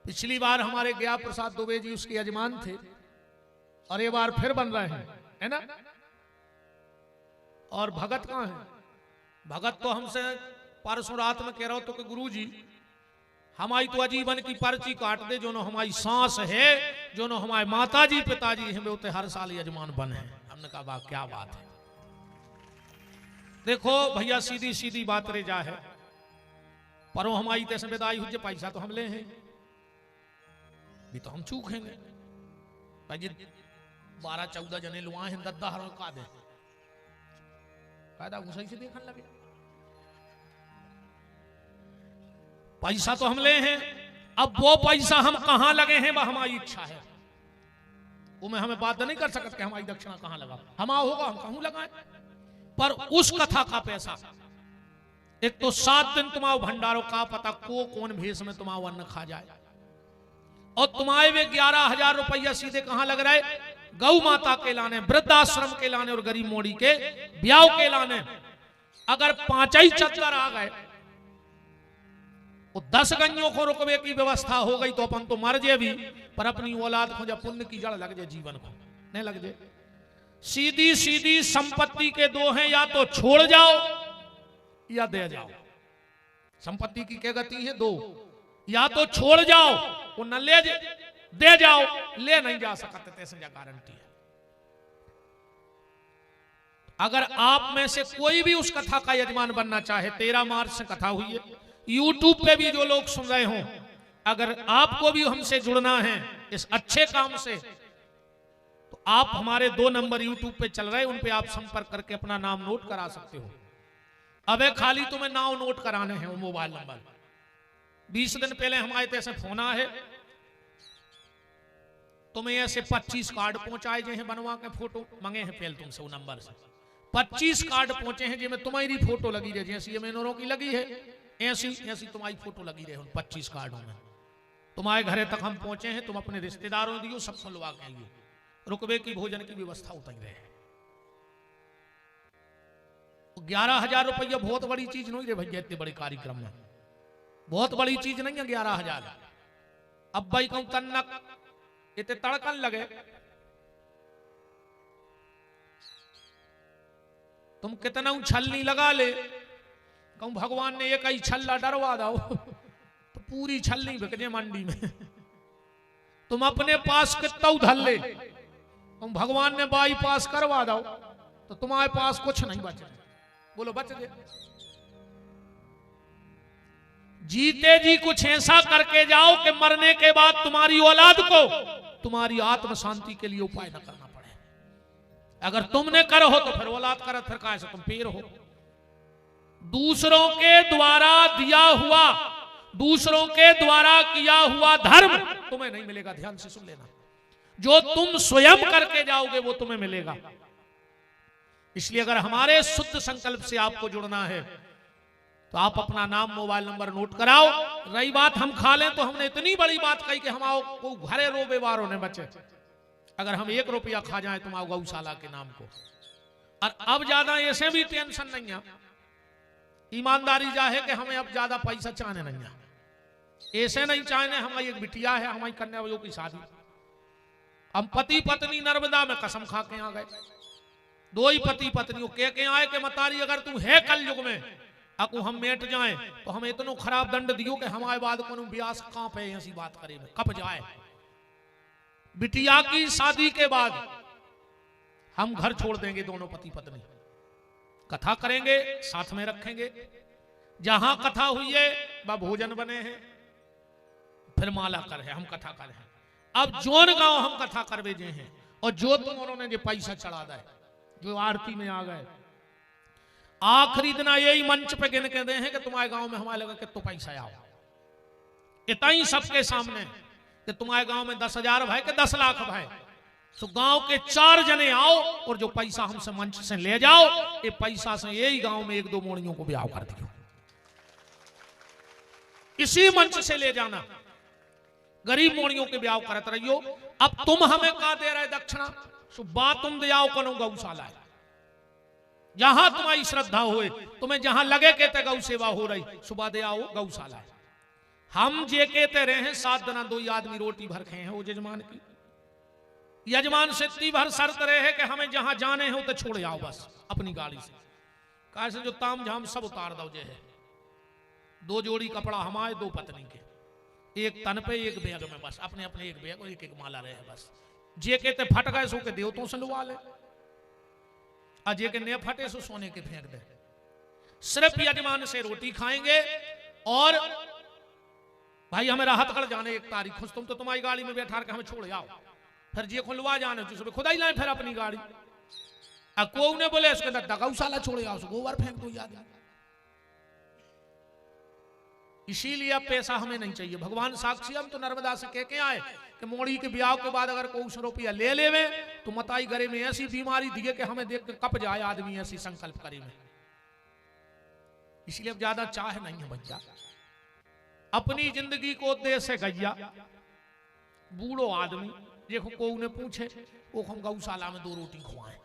पिछली बार हमारे गया प्रसाद दुबे जी उसके यजमान थे, और ये बार फिर बन रहे हैं, है ना। और भगत कहां है? भगत तो हमसे परसों रात में कह रहा हो तो कि गुरु जी हमारी तो अजीवन की पर्ची काट दे, जो नो हमारी सांस है, जो नो हमारे माता जी पिताजी हैं, वे हर साल यजमान बने। हमने कहा वाह क्या बात है। देखो भैया सीधी सीधी बात रे जा है, पर वो हमारी तैसे विदाई हुई, पैसा तो हम ले हैं भी तो हम चूकेंगे भाई। 12-14 जने लुआ हैं, 10 हरों का दे फायदा सही से देखने लगे। पैसा तो हम ले हैं, अब वो पैसा हम कहां लगे हैं वह हमारी इच्छा है, वो मैं हमें बात नहीं कर सकते हमारी दक्षिणा कहां लगा, हमारा होगा हम कहूं लगाए। पर उस कथा का पैसा, एक तो 7 दिन तुम्हारे भंडारों का पता को कौन भेष में तुम्हारा अन्न खा जाए, और तुम्हारे वे 11,000 रुपया सीधे कहां लग रहा है? गौ माता के लाने, वृद्धाश्रम के लाने और गरीब मोड़ी के ब्याह के लाने। अगर 5 ही चक्कर आ गए, 10 गंजों को रुकवे की व्यवस्था हो गई तो अपन तो मर जाए भी, पर अपनी औलाद को जब पुण्य की जड़ लग जाए, जीवन को नहीं लग जाए। सीधी सीधी संपत्ति के 2 हैं, या तो छोड़ जाओ या दे जाओ। संपत्ति की क्या गति है? 2, या तो छोड़ जाओ वो न ले दे जाओ, ले नहीं जा सकते तैसे गारंटी है। अगर आप में से कोई भी उस कथा का यजमान बनना चाहे, 13 मार्च से कथा हुई है, यूट्यूब पे भी जो लोग सुन रहे हों, अगर आपको भी हमसे जुड़ना है इस अच्छे काम से, तो आप हमारे 2 नंबर यूट्यूब पे चल रहे हैं, उन पे आप संपर्क करके अपना नाम नोट करा सकते हो। अबे खाली तुम्हें नाम नोट कराने हैं, वो मोबाइल नंबर। 20 दिन पहले हमारे तैसे फोन आए, तुम्हें ऐसे 25 कार्ड पहुंचाए जे हैं, बनवा के फोटो मंगे हैं पहले तुमसे वो नंबर से। 25 कार्ड पहुंचे हैं जिसमें तुम्हारी फोटो लगी रहे, जैसी ये मेनोरों की लगी है ऐसी ऐसी तुम्हारी फोटो लगी रहे उन 25 कार्डों में। तुम्हारे घरे तक हम पहुंचे हैं, तुम अपने रिश्तेदारों दियो, सब खुलवा के आइए, रुकवे की भोजन की व्यवस्था उतर रहे। 11,000 रुपया बहुत बड़ी चीज नहीं रे भैया, इतने बड़े कार्यक्रम में बहुत बड़ी चीज नहीं है 11,000। अब भाई कहूं तन्नक इतने तड़कन लगे, तुम कितना छलनी लगा ले, कहूं भगवान ने एक ही छल्ला डरवा दो तो पूरी छलनी बिक जाए मंडी में। तुम अपने पास कितना उधर ले, तुम भगवान ने बाईपास करवा दो तो तुम्हारे पास कुछ नहीं बचे। बोलो बच गए? जीते जी कुछ ऐसा करके जाओ कि मरने के बाद तुम्हारी औलाद को तुम्हारी आत्म शांति के लिए उपाय न करना पड़े। अगर तुमने करो हो तो फिर औलाद करे, फिर कहां से तुम पीर हो। दूसरों के द्वारा दिया हुआ, दूसरों के द्वारा किया हुआ धर्म तुम्हें नहीं मिलेगा। ध्यान से सुन लेना, जो तुम स्वयं करके जाओगे वो तुम्हें मिलेगा। इसलिए अगर हमारे शुद्ध संकल्प से आपको जुड़ना है तो आप अपना नाम मोबाइल नंबर नोट कराओ। रही बात हम खा लें, तो हमने इतनी बड़ी बात कही कि हमारे को घरे रोबे वारों ने बचे। अगर हम 1 रुपया खा जाए तुम्हारे गौशाला के नाम को, और अब ज्यादा ऐसे भी टेंशन नहीं है, ईमानदारी जा है कि हमें अब ज्यादा पैसा चाहने नहीं है। ऐसे नहीं चाहने, हमारी एक बिटिया है, हमारी कन्या वालों की शादी, हम पति पत्नी नर्मदा में कसम खा के आ गए। 2 ही पति पत्नियों के आए कि मतारी अगर तू है कल युग में अकू हम मेट जाए तो हम इतनो खराब दंड दियो कि हमारे बाद को ब्यास कहां पे ऐसी बात करे कब जाए। बिटिया की शादी के बाद हम घर छोड़ देंगे, दोनों पति पत्नी कथा करेंगे, साथ में रखेंगे। जहां कथा हुई है वह भोजन बने हैं, फिर माला कर है, हम कथा कर है। अब जोन गांव हम कथा करवे जे हैं, और जो तुम उन्होंने जो पैसा चढ़ा दे, जो आरती में आ गए, आखिरी दिन यही मंच पे गिन के दे हैं कि तुम्हारे गांव में हमारे लगा कि तो पैसा आओ, इतना ही सबके सामने कि तुम्हारे गांव में 10,000 भाई के 10 लाख भाई, तो गांव के 4 जने आओ और जो पैसा हमसे मंच से ले जाओ, ये पैसा से यही गांव में 1-2 मोड़ियों को ब्याह कर दियो, इसी मंच से ले जाना, गरीब मोड़ियों के ब्याह करत रहियो। अब तुम हमें कहा दे रहे दक्षिणा, सुबह तुम दियाओ कनो गौशाला है, जहां तुम्हारी श्रद्धा होए, तुम्हें जहां लगे के ते गौ सेवा हो रही, सुबह दे आओ गौशाला है। हम जे कहते रहे हैं 7 दिन 2 आदमी रोटी भर खाए हैं वो यजमान की। यजमान से इतनी भर शर्त रहे कि हमें जहां जाने हो तो छोड़ आओ बस अपनी गाड़ी से। कहा से जो ताम झाम सब उतार दो जे है। 2 जोड़ी कपड़ा हमारे 2 पत्नी के, एक तन पे एक बैग में, बस अपने अपने एक बैग और एक एक माला रहे बस। जे कहते फट गए सो के देवतों से लुवा ले, अजय के ने फटे सो सोने के फेंक दे। सिर्फ यजमान से रोटी खाएंगे और भाई हमें राहतगढ़ जाने 1 तारीख खुश, तुम तो तुम्हारी गाड़ी में बैठा के हमें छोड़ आओ, फिर जे खुलवा जाने जो खुदा ही लाए फिर अपनी गाड़ी। अब को ने बोले उसके अंदर गौशाला छोड़ आओ, गोबर फेंक दो याद। इसीलिए अब पैसा हमें नहीं चाहिए। भगवान साक्षी हम तो नर्मदा से कह के आए कि मोड़ी के ब्याह के बाद अगर कोई रुपया ले लेवे तो मताई गरे में ऐसी बीमारी दिए कि हमें देख के कप जाए आदमी, ऐसी संकल्प करे में। इसलिए अब ज्यादा चाह नहीं है भैया, अपनी जिंदगी को दे से गैया। बूढ़ो आदमी देखो को उन्हें पूछे वो हम गौशाला में 2 रोटी खुआएं।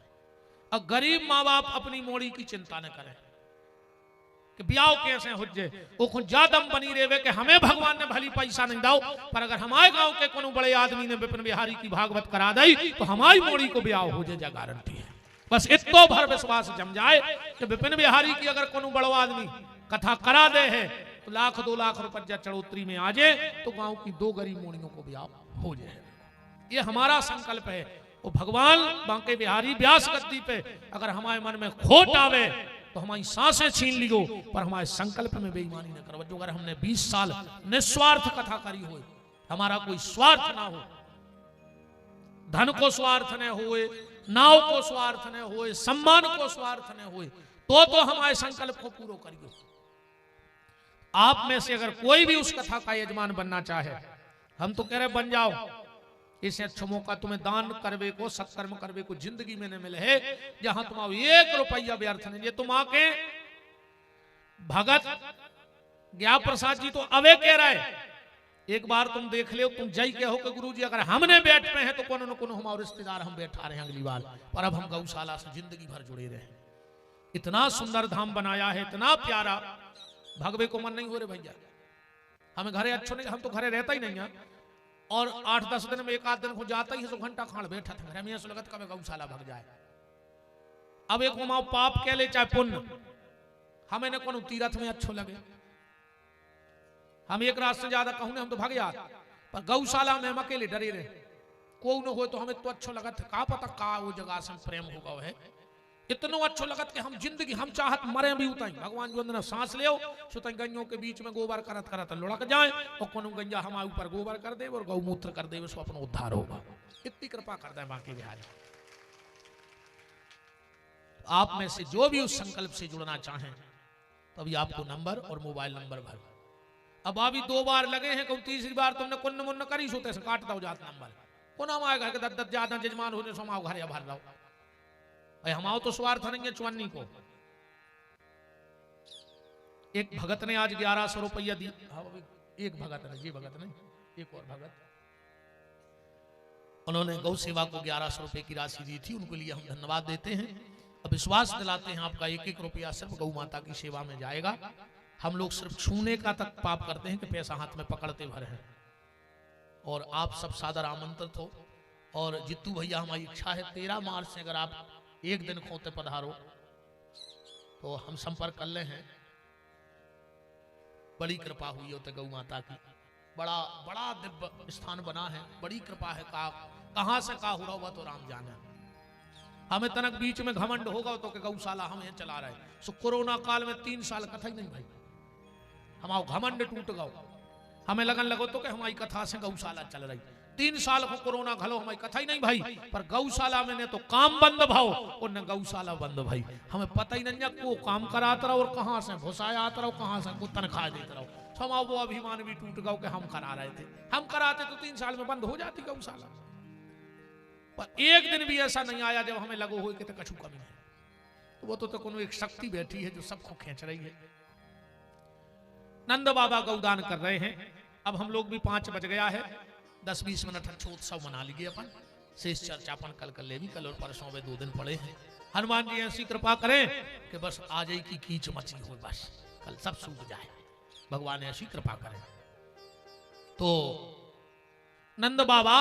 अब गरीब माँ बाप अपनी मोड़ी की चिंता न करें कि ब्याह कैसे हो जाए, वो खुद जादम बनी रेवे कि हमें भगवान ने भली पैसा नहीं दाओ, पर अगर हमारे गांव के कोनो बड़े आदमी ने विपिन बिहारी की भागवत करा दी तो हमारी मोड़ी को ब्याह हो जाए, गारंटी है। बस इतो भर विश्वास जम जाए कि विपिन बिहारी की अगर कोनो बड़ो आदमी कथा करा दे है तो 1-2 लाख रुपया चढ़ोतरी में आ जाए तो गांव की 2 गरीब मोड़ियों को ब्याह हो जाए। ये हमारा संकल्प है। वो भगवान बांके बिहारी व्यास गद्दी पे अगर हमारे मन में खोट आवे तो हमारी सांसें छीन लियो, पर हमारे संकल्प में बेईमानी न करो। जो अगर हमने 20 साल निस्वार्थ कथा करी हो, हमारा कोई स्वार्थ ना हो, धन को स्वार्थ न होए, नाव को स्वार्थ न होए, सम्मान को स्वार्थ न होए, तो हमारे संकल्प को पूरा करियो। आप में से अगर कोई भी उस कथा का यजमान बनना चाहे, हम तो कह रहे बन जाओ। इसे अच्छो मौका तुम्हें दान करवे को, सत्कर्म करवे को जिंदगी में न मिले है, जहां तुम 1 रुपया व्यर्थ नहीं। ये तुम आके भगत ज्ञा प्रसाद जी तो अवे कह रहे, एक बार तुम देख ले, तुम जय के हो कि गुरु जी अगर हमने बैठ पे हैं तो कौन न कौन हमारे रिश्तेदार हम बैठा रहे हैं अगली बार, पर अब हम गौशाला से जिंदगी भर जुड़े रहे। इतना सुंदर धाम बनाया है, इतना प्यारा, भगवे को मन नहीं हो रहे भैया। हमें घरे अच्छो नहीं, हम तो घरे रहता ही नहीं है, और 8-10 दिन में 1 आध दिन को जाता ही 100 घंटा खान बैठा था घर में, लगत कभी गौशाला भग जाए। अब एक माओ पाप कह ले चाहे पुण्य, हमें न कोनो तीरथ में अच्छो लगे, हम एक रात से ज्यादा कहूँ हम तो भग जाते, पर गौशाला में हम अकेले डरे रहे, कोई न हो तो हमें तो अच्छो लगत। का पता का वो जगह से प्रेम होगा है, इतना अच्छो लगत कि हम जिंदगी हम चाहत मरे भी उताई भगवान जो अंदर सांस ले सुतई गैयों के बीच में गोबर करत करत लुढ़क जाए और कोनो गैया हमारे ऊपर गोबर कर दे और गौमूत्र कर दे, उसको अपना उद्धार होगा। इतनी कृपा कर दे बांके बिहारी। आप में से जो भी उस संकल्प से जुड़ना चाहें तो अभी आपको नंबर और मोबाइल नंबर भर, अब अभी 2 बार लगे हैं, कहूँ 3री बार तुमने कुन्न मुन्न करी सोते से काटता हो जाता नंबर को ना हमारे घर के 10 ज्यादा जजमान होने सो हमारे घर भर रहा भाई, हमारा तो स्वार्थ नहीं है चुन्नी को। एक भगत ने आज 1100 रुपया दी, एक भगत ने, जी भगत नहीं, एक और भगत, उन्होंने गौ सेवा को 1100 रुपए की राशि दी थी, उनके लिए हम धन्यवाद देते हैं। अब विश्वास दिलाते हैं आपका 1-1 रुपया सिर्फ गौ माता की सेवा में जाएगा। हम लोग सिर्फ छूने का तक पाप करते हैं कि पैसा हाथ में पकड़ते भर हैं। और आप सब सादर आमंत्रित हो। और जित्तू भैया हमारी इच्छा है 13 मार्च से अगर आप एक दिन खोते पधारो तो हम संपर्क कर ले हैं। बड़ी कृपा हुई होते गौ माता की, बड़ा बड़ा दिव्य स्थान बना है, बड़ी कृपा है। कहां से का हुआ हुआ तो राम जाने। हमें तनक बीच में घमंड होगा तो कि गौशाला हम यहाँ चला रहे, सो कोरोना काल में 3 साल कथा ही नहीं भाई, हमारा घमंड टूट गो। हमें लगन लगो तो कि हमारी कथा से गौशाला चल रही। 3 साल को कोरोना घलो हमारी कथा ही नहीं भाई, पर गौशाला में ने तो काम बंद भाव और न गौशाला बंद भाई। हमें पता ही नहीं को काम कराता रहो और कहां से भुसाया आता रहो, कहां से तनख्वाह देते रहो। समाओ वो अभिमान भी टूट गया कि हम करा रहे थे, हम कराते तो 3 साल में बंद हो जाती गौशाला। पर एक दिन भी ऐसा नहीं आया जब हमें लगो हो कि तो कछु कमी है। तो वो तो कोनो एक शक्ति बैठी है जो सबको खींच रही है। नंद बाबा गौदान कर रहे हैं। अब हम लोग भी 5 बज गया है, 10-20 मिनट अच्छोत्सव मना लीजिए अपन। शेष चर्चा अपन कल कर ले भी, कल और परसों में 2 दिन पड़े हैं। हनुमान जी ऐसी कृपा करें कि बस आ जाए की कीच मची हो, बस कल सब सूख जाए, भगवान ऐसी कृपा करें। तो नंद बाबा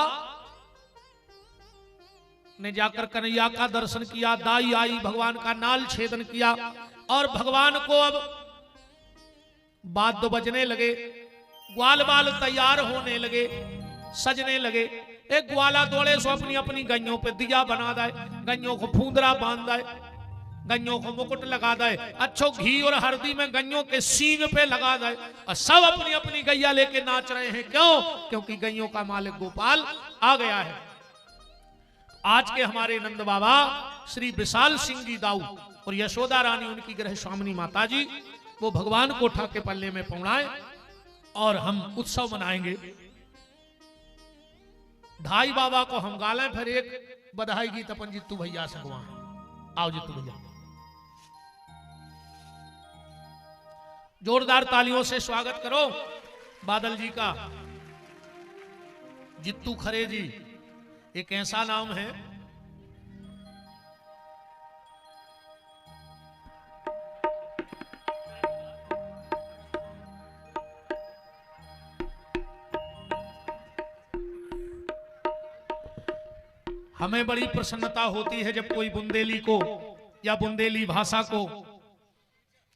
ने जाकर कन्हैया का दर्शन किया, दाई आई, भगवान का नाल छेदन किया और भगवान को अब वाद्य बजने लगे, ग्वाल बाल तैयार होने लगे, सजने लगे। एक ग्वाला दौड़े सो अपनी अपनी गइयों पे दिया बना दे, गइयों को फूंदरा बांध दे, गइयों को मुकुट लगा दे, अच्छो घी और हल्दी में गइयों के सींग पे लगा दे और सब अपनी अपनी गैया लेके नाच रहे हैं। क्यों? क्योंकि गइयों का मालिक गोपाल आ गया है। आज के हमारे नंद बाबा श्री विशाल सिंह जी दाऊ और यशोदा रानी उनकी ग्रह स्वामिनी माता जी, वो भगवान को उठा के पल्ले में पहुंचाए और हम उत्सव मनाएंगे। ढाई बाबा को हम गालें, फिर एक बधाई गीत अपन जित्तू भैया से गुआ। आओ जित्तू भैया, जोरदार तालियों से स्वागत करो बादल जी का। जित्तू खरे जी एक ऐसा नाम है, हमें बड़ी प्रसन्नता होती है जब कोई बुंदेली को या बुंदेली भाषा को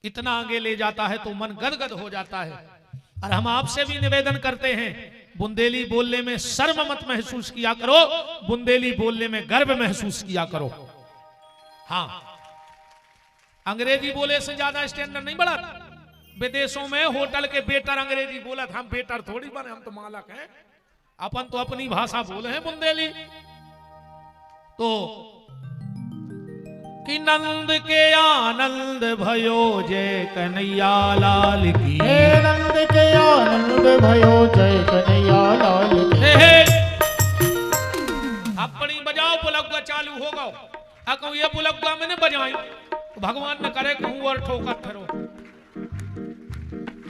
इतना आगे ले जाता है तो मन गदगद हो जाता है। और हम आपसे भी निवेदन करते हैं, बुंदेली बोलने में शर्म मत महसूस किया करो, बुंदेली बोलने में गर्व महसूस किया करो। हाँ, अंग्रेजी बोले से ज्यादा स्टैंडर्ड नहीं बढ़ा। विदेशों में होटल के वेटर अंग्रेजी बोला, हम वेटर थोड़ी बने, हम तो मालक हैं, अपन तो अपनी भाषा बोले हैं बुंदेली। तो कि नंद के आनंद भयो जय कन्हैया लाल की, नंद के आनंद भयो जय कन्हैया लाल की। अपनी बजाओ, पुलगुआ चालू हो गो। कहूँ ये पुलगुआ मैंने बजाई तो भगवान ने करे कहूँ और ठोकर फिरो।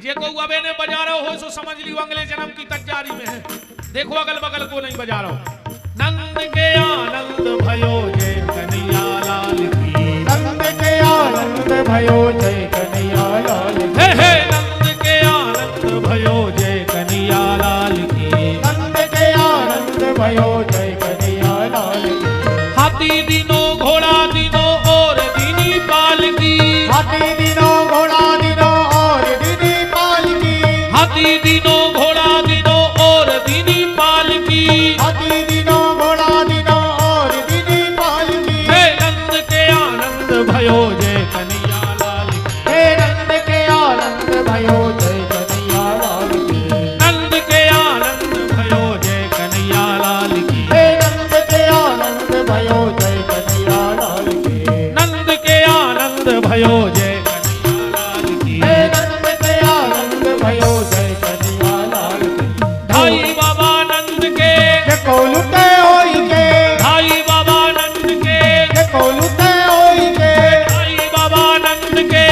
जे को अबे ने बजा रहा हो सो समझ लियो अगले जन्म की तैयारी में है। देखो अगल बगल को नहीं बजा रहा हो। नंद के आनंद भयो जय कन्हैया लाल की, नंद के आनंद भयो जय कन्हैया लाल की। नंद के आनंद भयो जय कन्हैया लाल की, नंद के आनंद भयो जय कन्हैया लाल की। हाथी दिनों घोड़ा दिनों और दीनी पाल की, हाथी दिनों घोड़ा दिनों और दीनी पाल की, हाथी दिनों घोड़ा दिनों और दीनी पाल की, हाथी दिनों घोड़ा दिनों और दीनी पाल की। नंद के आनंद भयो जय कन्हैया लाल की, नंद के आनंद भयो जय कन्हैया लाल की, नंद के आनंद भयो जय कन्हैया लाल की, नंद के आनंद भयो जय कन्हैया लाल की, नंद के आनंद भयो जय कन्हैया लाल की। नंद के आनंद भयो जय कन्हैया लाल की। ढाई बाबा नंद के को लुटे होई के, ढाई बाबा नंद के को लुटे होई के, ढाई बाबा नंद के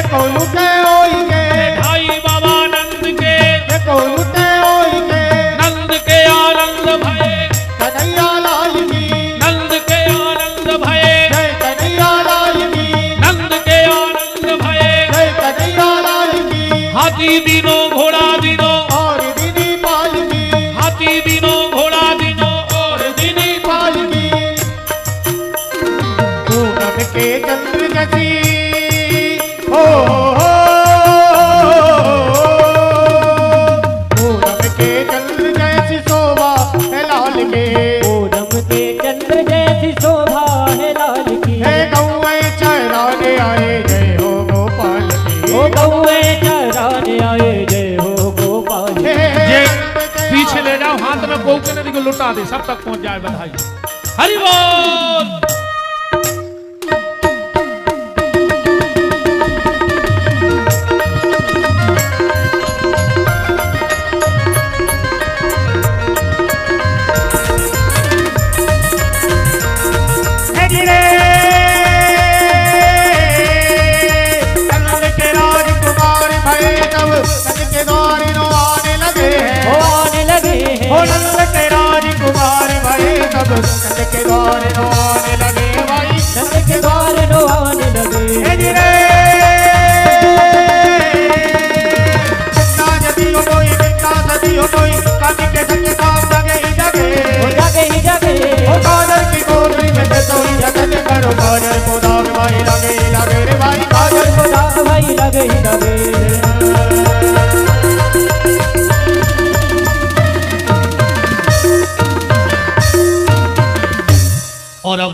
को लुटे होई के, ढाई बाबा नंद के को लुटे होई के। नंद के आनंद भये कन्हैया लाल की, नंद के आनंद भये जय कन्हैया लाल की, नंद के आनंद भये जय कन्हैया लाल की। हाथी दिनों घोड़ा दिनों और दीनी पाल की, हाथी दिनों घोड़ा दिनों और दीनी पाल की। पूनम के चंद्र जैसी हो, पूनम के चंद्र जैसी शोभा है लाल के, पूनम के चंद्र जैसी शोभा है लाल की। है गौए चराने आए जय हो गोपाल की। ओ गौए चराने आए जय हो गोपाल की। ये पीछे ले जाओ, हाथ में गौ के नदी को लुटा दे, सब तक पहुंच जाए बधाई। हरि बोल। नंद के राजकुमार भये तब नंद के द्वार नो आने लगे हैं। ओ आने लगे हैं। ओ नंद के राजकुमार भये तब नंद के द्वार नो आने लगे भाई। नंद के द्वार नो आने लगे। हे जी रे जितना जदी हो कोई जितना सदी हो कोई काटी के संग काम लगे ही जगे हो जागे ही जागे ओ काजल की कोठरी में तो जगत करो काजल को दाग भाई लगे रे भाई काजल को दाग भाई लगे ही लगे। और अब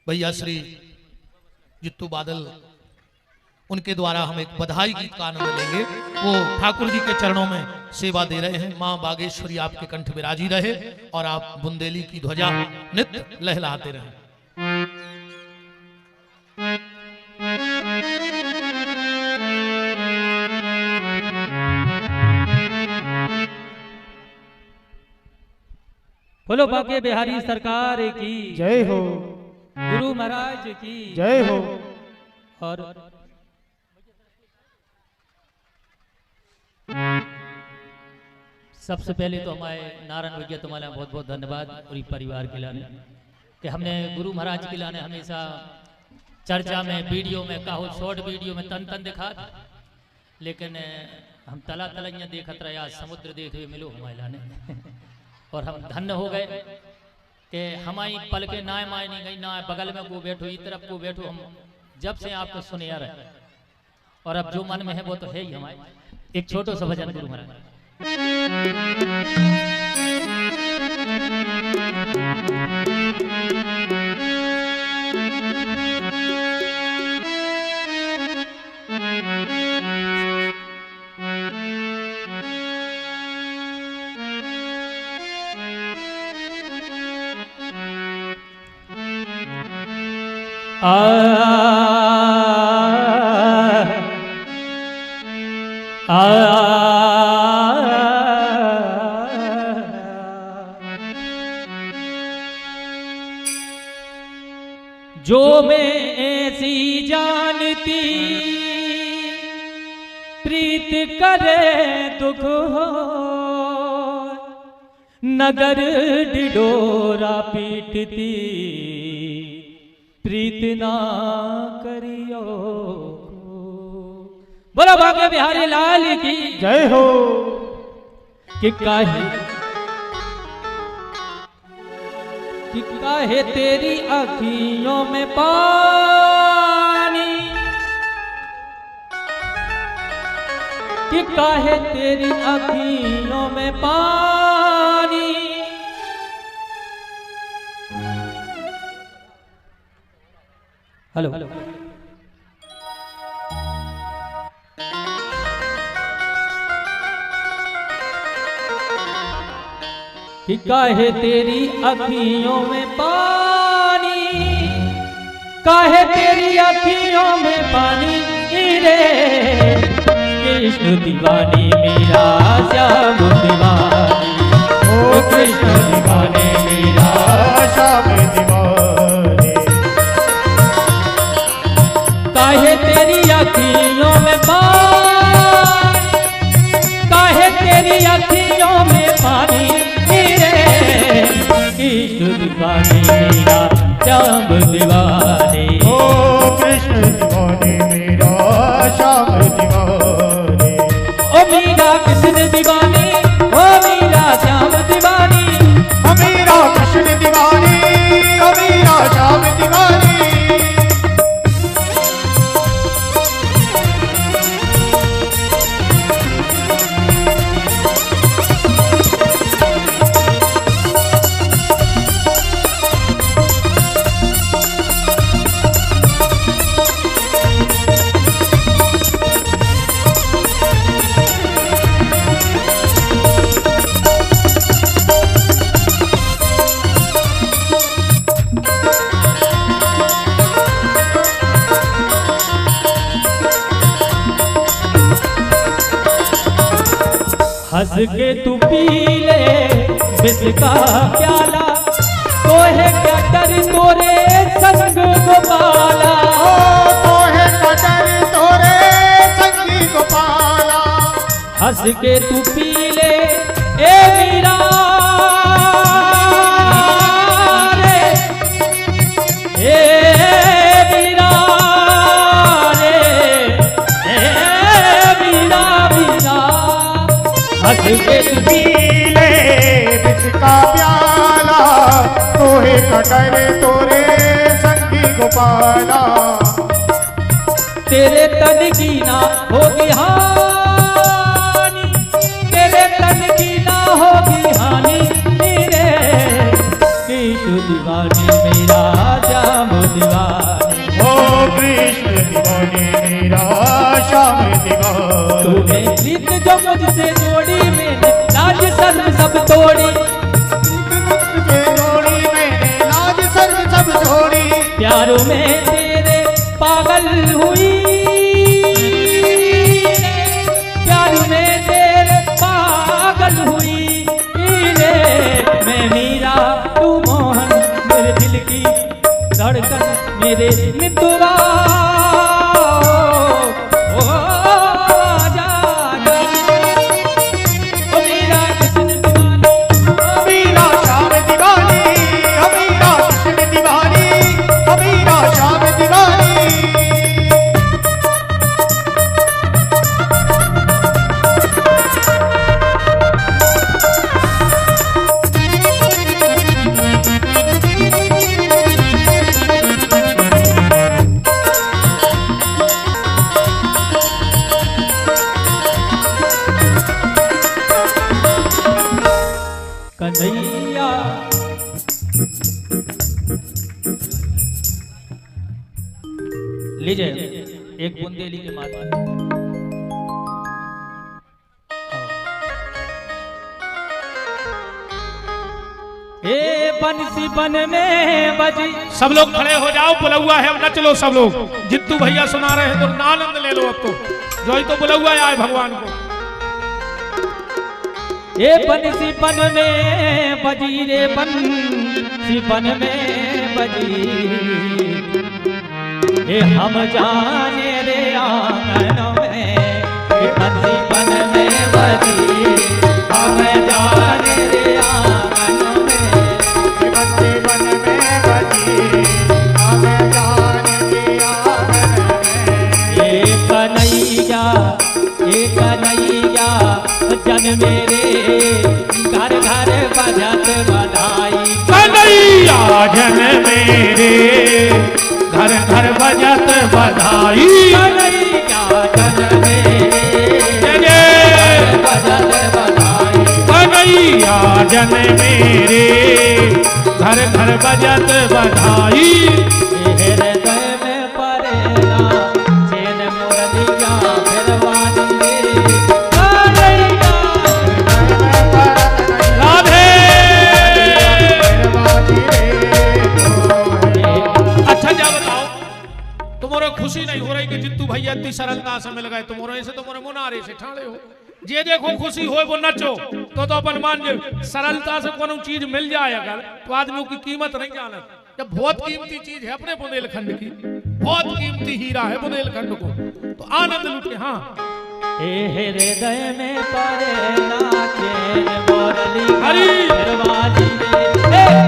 भैया श्री जित्तू बादल उनके द्वारा हम एक बधाई गीत का आनंद लेंगे। वो ठाकुर जी के चरणों में सेवा दे रहे हैं। मां बागेश्वरी आपके कंठ विराजी रहे और आप बुंदेली की ध्वजा नित्य लहलाते रहे। बोलो बाके बिहारी सरकार की जय हो, गुरु महाराज की जय हो। और सबसे पहले तो हमारे नारायण भैया तुम्हारा बहुत बहुत धन्यवाद पूरी परिवार के लाने कि हमने गुरु महाराज के लाने हमेशा चर्चा में वीडियो में कहो शॉर्ट वीडियो में तन तन दिखा, लेकिन हम तला तलैया देखत रहे आज समुद्र देखते हुए मिलो हमारे लाने और हम धन्य हो गए कि हमारी पल के ना माय नहीं गई ना बगल में को बैठो इस तरफ को बैठो। हम जब से आपको सुने आ रहे और अब जो मन में है वो तो है ही हमारे। एक छोटा सा भजन गुरु महाराज। जो मैं ऐसी जानती प्रीत करे दुख हो, नगर डिडोरा पीटती प्रीत ना करियो। बोलो बाके बिहारी लाल की जय हो। कि काहे तेरी अखियों में पानी, कि काहे तेरी अखियों में पानी, हेलो कि काहे तेरी अखियों में पानी, काहे तेरी अखियों में पानी रे, कृष्ण दीवानी मेरा श्याम दीवानी, ओ कृष्ण दीवानी मेरा श्याम दीवानी। काहे तेरी अखियों में पानी, काहे तेरी अखियों में पानी, कृष्ण दीवानी मेरा श्याम दीवानी, ओ कृष्ण दीवानी मेरा श्याम दीवानी। ओ मीरा कृष्ण दीवानी, ओ मीरा श्याम दीवानी, ओ मीरा कृष्ण दीवानी, ओ मीरा श्याम दीवानी। हंस के तू पी ले विष का प्याला, तो है क्या डर तोरे संग गोपाला, तो है क्या डर तोरे संग गोपाला। हंस के तू पी ले ए मीरा रे, करे तोरे संगी गोपाला। तेरे तन की ना होगी हानि, तेरे तन की ना होगी हानि, मेरे कृष्ण दीवाने मेरा श्याम दीवाने। ओ कृष्ण दीवाने मेरा श्याम दीवाने। तूने प्रीत जो मुझसे जोड़ी, मैंने लाज शर्म सब तोड़ी, तुझे जोड़ी मैंने लाज शर्म सब छोड़ी। प्यारों में तेरे पागल हुई, प्यारों में तेरे पागल हुई रे। मैं मीरा तू मोहन, मेरे दिल की धड़कन मेरे मित्रा। ओ आजा आजा, ओ मेरा कृष्ण दीवानी, मीरा श्याम दीवानी, ओ मीरा कृष्ण दीवानी, ओ मीरा श्याम दीवानी। कन्हैया लीजिए एक बूंदे लीजिए माता। ए बंसी बन में बजी। सब लोग खड़े हो जाओ, बुलौआ है, नच लो सब लोग। जित्तू भैया सुना रहे हैं तो आनंद ले लो अब तो, जो ही तो बुलौआ आए भगवान को। ए बंसी बन में बजी रे, बंसी बन में बजी। ए हम जाने रे आंगन में, ए बंसी बन में बजी। हम जाने रे आंगन में, बंसी बन में बजी, हम जाने के आंगन में। ए कन्हैया जन मेरे घर घर बजत बधाई। कन्हैया जन मेरे घर घर बजत बधाई। कन्हैया जन मेरे बजत बधाई। कन्हैया जन मेरे घर घर बजत बधाई। हृदय में परेला चैन मुरलिया फिरवानी मेरी। राधे। अच्छा जा बताओ, तुम्हारे खुशी नहीं हो रही कि जित्तू भैया इतनी सरलता से मिल गए तुम्हारे से, तुम्हारे मुनारे से ठाणे हो। जे देखो खुशी हो वो नचो, तो अपन मान जे सरलता से कोनो चीज मिल जाए अगर, तो आदमियों की कीमत नहीं जाने। जब बहुत कीमती चीज है अपने बुंदेलखंड की, बहुत कीमती हीरा है बुंदेलखंड को, तो आनंद लूटे। हाँ, हृदय में परेला चैन मुरलिया हरि। फिरवानी मेरी।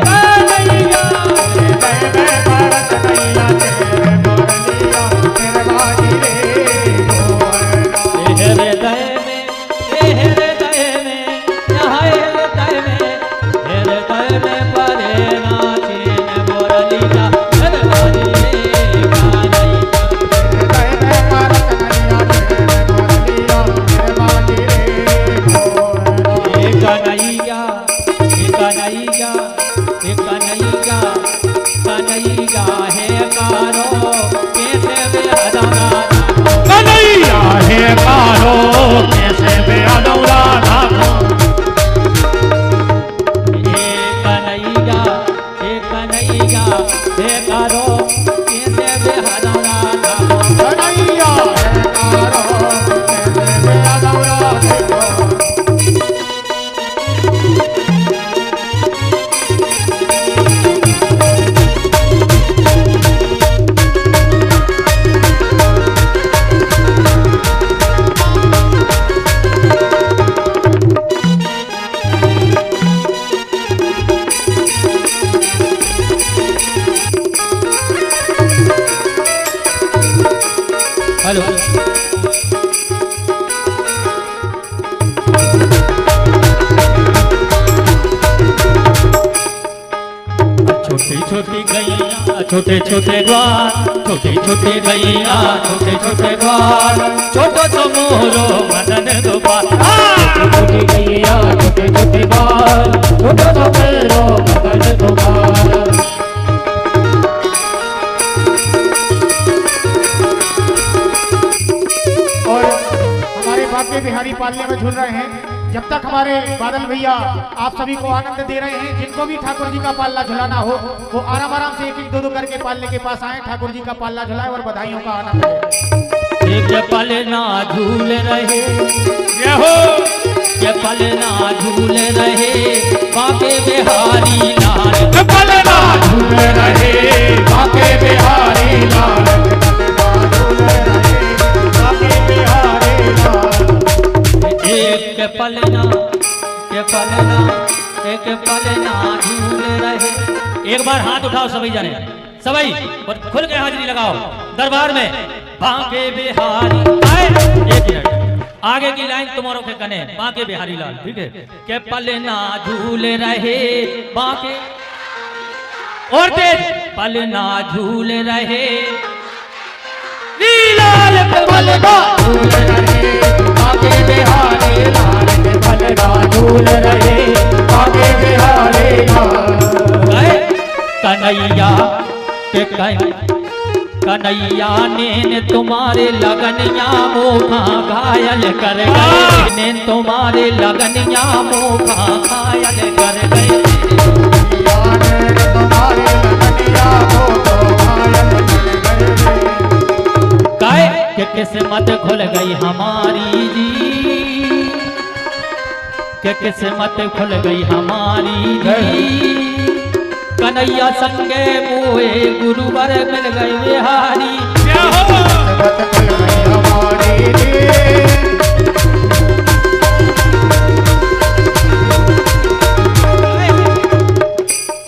कन्हैया हृदय में भरत नैया चैन मुरलिया फिरवानी रे गोरना। हृदय में यहाँ हृदय में परेला चैन मुरलिया फिरवानी मेरी। हृदय में भरत नैया चैन मुरलिया फिरवानी रे गोरना। कन्हैया कन्हैया कन्हैया है कारो कैसे बेअदौला। कन्हैया है कारो कैसे बेअदौला नाथो। कन्हैया है कारो कैसे बेअदौला नाथो। कन्हैया है कारो कैसे बेअदौला देखो। हेलो छोटी छोटे छोटे द्वार, छोटे छोटे गैया, छोटे छोटे द्वार, छोटो तो मोरो मदन गोपाल। छोटे छोटे गैया, छोटे छोटे द्वार, छोटो तो मेरो मदन गोपाल। और हमारे बाके बिहारी पालने में झूल रहे हैं। जब तक हमारे बादल भैया आप सभी को आनंद दे रहे हैं, जिनको भी ठाकुर जी का पालना झुलाना हो वो आराम आराम से एक एक दो दो करके पालने के पास आए, ठाकुर जी का पालना झुलाए और बधाइयों का आनंद लें। एक पलना झूल रहे, जय हो, ये पलना झूल रहे बाके बिहारी लाल, पलना झूल रहे बाके बिहारी लाल, बाके बिहारी लाल। एक पलना, एक पलना, एक पलना झूल रहे। एक बार हाथ उठाओ सभी जने, सभी और खुल के हाजिरी लगाओ दरबार में। बाके बिहारी आए, एक मिनट आगे की लाइन तुम्हारों के कने, बाके बिहारी लाल, ठीक है। के पलना झूल रहे बाके, और तेज पलना झूल रहे लाल पे पलना झूल रहे बाके बिहारी लाल, पलना झूल रहे बाके बिहारी लाल। कन्हैया के कन्हैया ने तुम्हारे लगनिया मोखा घायल कर गए, ने तुम्हारे लगनिया मोखा घायल कर गए। तुम्हारे लगनिया मोखा घायल कर गए। के किस्मत खुल गई हमारी जी, के किस्मत खुल गई हमारी जी। कन्हैया संगे मोए गुरुवर मिल गए बिहारी।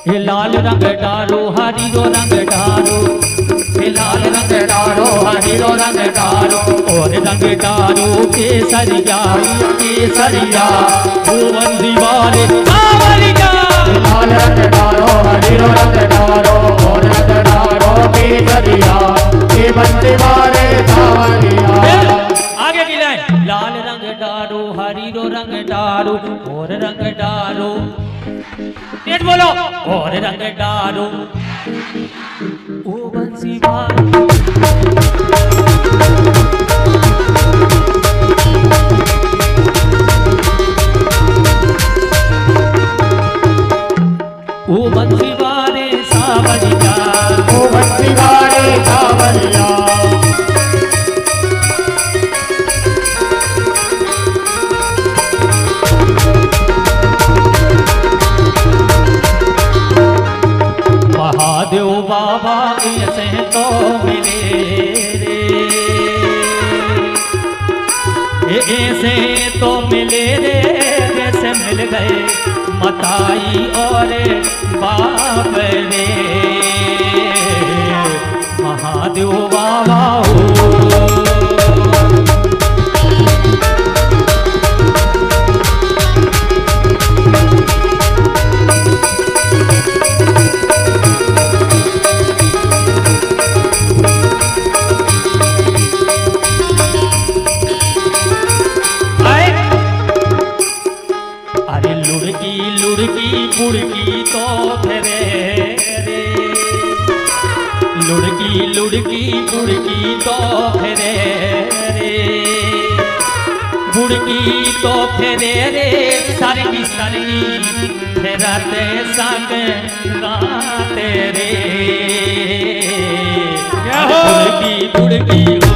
हे लाल रंग डालो हरीरो रंग डालो, हे लाल रंग डालो हरीरो रंग डालो, और रंग डालो केसरिया केसरिया भुवन दीवारे सावरिया। लाल रंग डालो हरीरो रंग डालो, और रंग डालो केसरिया ये बंदे वाले सावरिया। आगे की लाइन, लाल रंग डालो हरीरो रंग डालो, और रंग डालो, तेज बोलो, और रंग डालो ओ बंसी वाले। ओ बंसी वाले सावरिया, ओ बंसी वाले सावरिया। महादेव बाबा ऐसे तो मिले रे, ऐसे तो मिले रे, जैसे मिल गए मताई और बाप रे। महादेव बाबा लुड़की तो फेरे रे, लुड़की लुड़की बुड़की तो फेरे रे, बुड़की तो फेरे रे, सरगी सरगी फेरते संग गाते रे। बुड़की बुड़की हो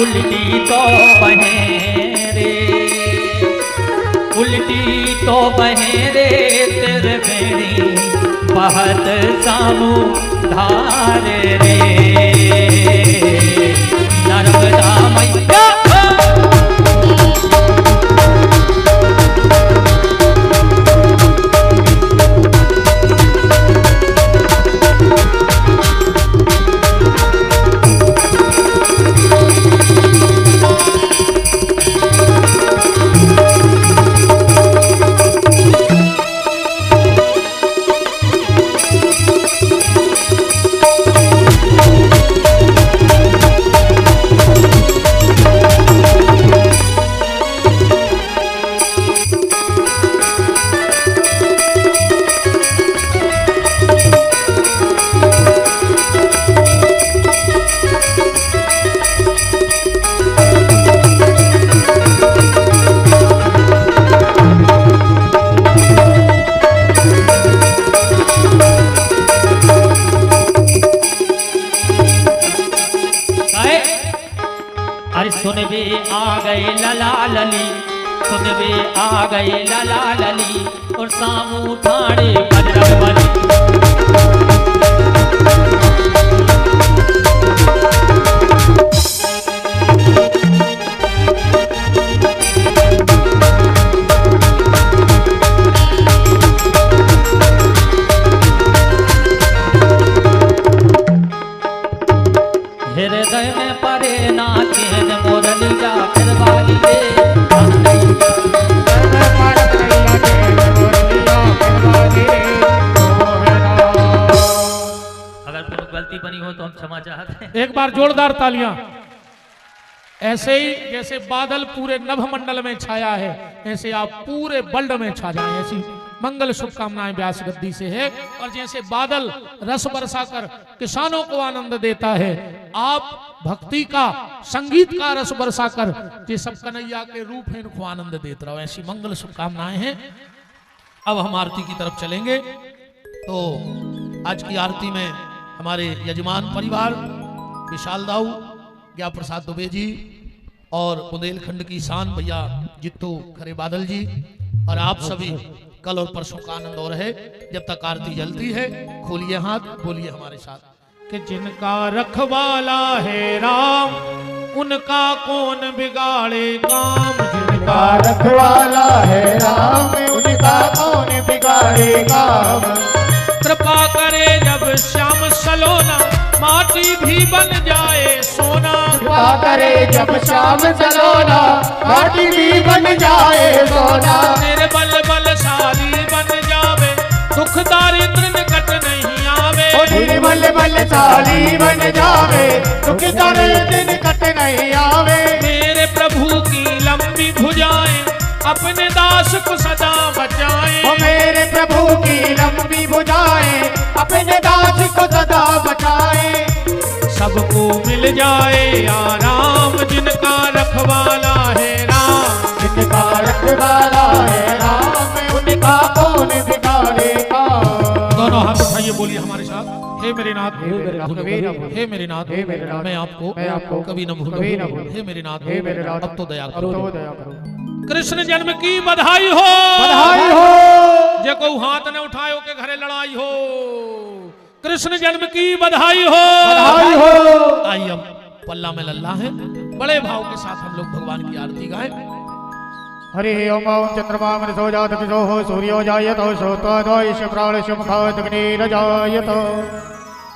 उल्टी तो बहे रे, उल्टी तो बहे रे तेरे बेड़ी बहत सामू धार रे, नर्मदा मैया सुनबे आ गए लला लली, सुनबे आ गए लला लली और सामू ठाणे बजरंग बली। हृदय में परे नाचे मोरलिया फिर वाली रे, अगर कोई गलती बनी हो तो हम क्षमा चाहते हैं। एक बार जोरदार तालियां। ऐसे ही जैसे बादल पूरे नभमंडल में छाया है, ऐसे आप पूरे वर्ल्ड में छा जाएं, ऐसी मंगल शुभकामनाएं व्यास गद्दी से है। और जैसे बादल रस बरसा कर किसानों को आनंद देता है, आप भक्ति का संगीत का रस बरसा कर ये सब कन्हैया के रूप है इनको आनंद देते रहो, ऐसी मंगल शुभकामनाएं हैं। अब हम आरती की तरफ चलेंगे। तो आज की आरती में हमारे यजमान परिवार विशाल दाऊ, ज्ञा प्रसाद दुबे जी और बुंदेलखंड की शान भैया जित्तू खरे बादल जी और आप सभी कल और परसों का आनंद और है। जब तक आरती जलती है खोलिए हाथ, बोलिए हमारे साथ कि जिनका रखवाला है राम उनका कौन बिगाड़े काम, जिनका रखवाला है राम उनका कौन बिगाड़े काम। कृपा करे जब श्याम सलोना माटी भी बन जाए सोना, कृपा करे जब श्याम सलोना माटी भी बन जाए सोना। निर्बल बलशाली बन जावे दुख दारिद्र निकट नहीं आवे, निर्बल बलशाली बन जावे दुख दारिद्र निकट नहीं आवे। मेरे प्रभु की लंबी भुजाएं अपने दास को सदा बचाएं, ओ मेरे प्रभु की लंबी भुजाएं अपने दास को सदा बचाएं। सबको मिल जाए आराम जिनका रखवाला है राम, जिनका रखवाला है राम उनका कौन बिगाड़े काम। दोनों हाथ उठाइए, बोलिए हमारे साथ, हे मेरे नाथ, हे मेरे नाथ, कभी न भूलो। हे मेरे नाथ, हे मेरे नाथ, मैं आपको कभी न भूलूं। कभी न भूलूं। हे मेरे नाथ, हे मेरे नाथ, अब तो दया अब करो। तो दया करो। कृष्ण जन्म की बधाई हो, बधाई हो। जे को हाथ न उठायो के घरे लड़ाई हो। कृष्ण जन्म की बधाई हो, बधाई हो। आइए अब पल्ला में लल्ला है, बड़े भाव के साथ हम लोग भगवान की आरती गाएं। हरि ओम ओम चंद्रमा मनसो जात किशो हो सूर्यो जायतो सोत्वादोष प्राण शुभखात अग्निरजायतो।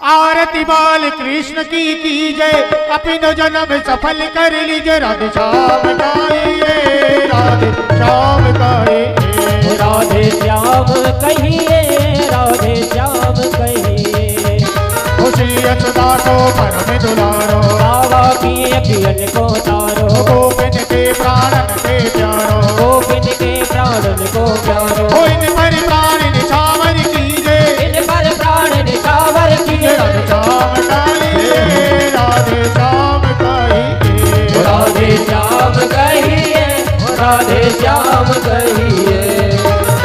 आरती बाल कृष्ण की कीजय अपनो जन्म सफल कर लीजिए। राधे श्याम गाइए, राधे श्याम गाइए, राधे श्याम कहिए, राधे श्याम कहिए। खुशी अतदा को परम दुलारो, बाबा की अखियन को तारो, गोपिन के प्राणन के प्यारो, गोपिन के प्राणन को प्यारो। ओ इन पर प्राण निछावर कीजिए, इन पर प्राण निछावर कीजिए। राधे श्याम गाइए, राधे श्याम गाइए, राधे श्याम कहिए, राधे श्याम कहिए।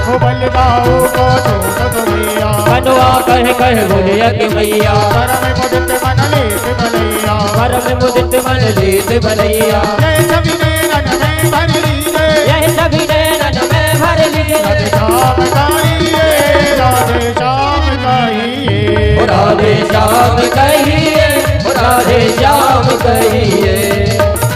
ओ बलदाऊ को तो मैया, कनुआ कह कह बोलिया कि मैया, परम मुदित मन ले भलैया, परम मुदित मन जीत भलैया यह सभी नैनन में भर लीजे यह सभी नैनन में भर लीजे राधे श्याम कहिए राधे श्याम कहिए राधे श्याम कहिए राधे श्याम कहिए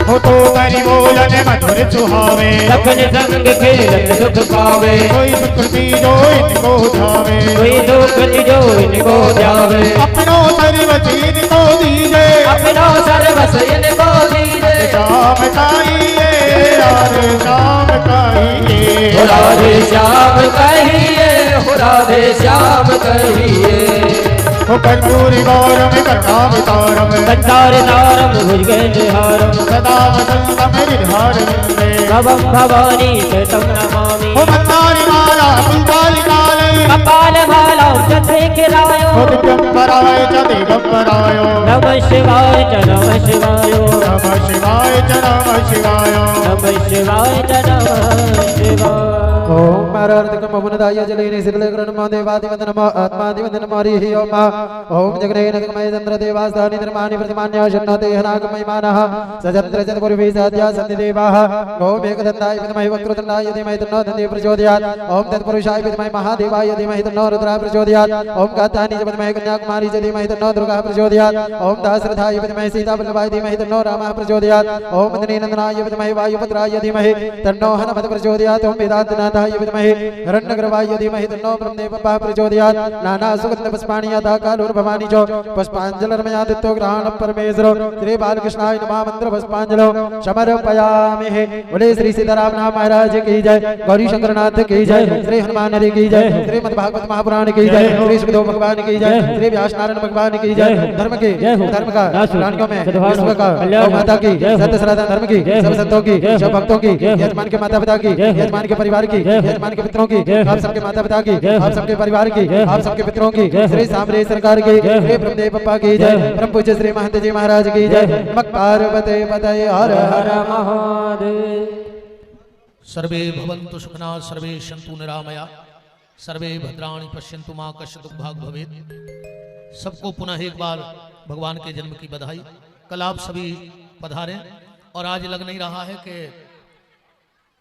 हो तो करी बोलन मधुर सुहावे लखन संग खेलत सुख पावे कोई सुकृति जो इनको धावे कोई दुख जो इनको जावे अपनो सर्वच इनको दीजे अपनो सर्वस इनको दीजे श्याम कहिए राधे श्याम कहिए राधे श्याम कहिए राधे श्याम कहिए हो कर्पूरी गौरम करुणावतारम संसार तारम भुजगेन्द्रहारम सदा वसंतम विधारविंदे भवम भवानी तम नमामि हो मंदारी माला पुंसालिकाले कपाल भाला चंद्रे किरायो हो दिगंबराय च दिगंबराय नमः शिवाय च नमः शिवाय नमः शिवाय च नमः शिवाय नमः शिवाय च नमः शिवाय ओम मारार्तिकम अवनदाय जलेने सिरलेकरण देवादि वंदनम आत्मादि वंदनम हरिः ओम ओम जगनेन जगमय चंद्र देवास्तानि धर्माणि प्रतिमान्य शन्नते हनागमय मानः सजत्र चतुर्भुवि साध्या सन्ति देवाः ओम एकदन्ताय विद्महे वक्रतुण्डाय धीमहि तन्नो दन्ति प्रचोदयात् ओम तत्पुरुषाय विद्महे महादेवाय धीमहि तन्नो रुद्रः प्रचोदयात् ओम कात्यायनि च विद्महे कन्याकुमारी च धीमहि तन्नो दुर्गा प्रचोदयात् ओम दाशरथाय विद्महे सीतावल्लभाय धीमहि तन्नो रामः प्रचोदयात् ओम मदनीनन्दनाय विद्महे वायुपुत्राय धीमहि तन्नो हनुमत् प्रचोदयात् ओम वेदान्तनाथाय विद्महे हिरण्यगर्भाय धीमहि तन्नो ब्रह्मदेवः प्रचोदयात् नाना सुगन्ध पुष्पाणि यथा कालोर्भवानि च पुष्पाञ्जलिर्मयादित्यो ग्रहण परमेश्वरो श्री बालकृष्णाय नमः मंत्र पुष्पांजलि समर्पयामि। बोले श्री सीताराम नाम महाराज की जय, गौरी शंकरनाथ की जय, श्री हनुमान हरि की जय, श्रीमद् भागवत महापुराण की जय, श्री सुखदेव भगवान की जय, श्री व्यास नारायण भगवान की जय। धर्म के धर्म का प्राणियों में विश्व का गौ माता की सत्य सनातन धर्म की सब संतों की सब भक्तों की यजमान के माता पिता की यजमान के परिवार की यजमान के पितरों की आप सबके माता पिता की आप सबके परिवार की आप सबके पितरों की श्री सामरे सरकार की श्री ब्रह्मदेव पप्पा की जय, परम पूज्य श्री महंत जी महाराज की जय। नमः पार्वती पतये हर हर महादेव। सर्वे भवन्तु सुखिनः सर्वे सन्तु निरामया सर्वे भद्राणि पश्यन्तु मा कश्चित् दुःखभाग् भवेत्। सबको पुनः एक बार भगवान के जन्म की बधाई। कल आप सभी पधारे और आज लग नहीं रहा है कि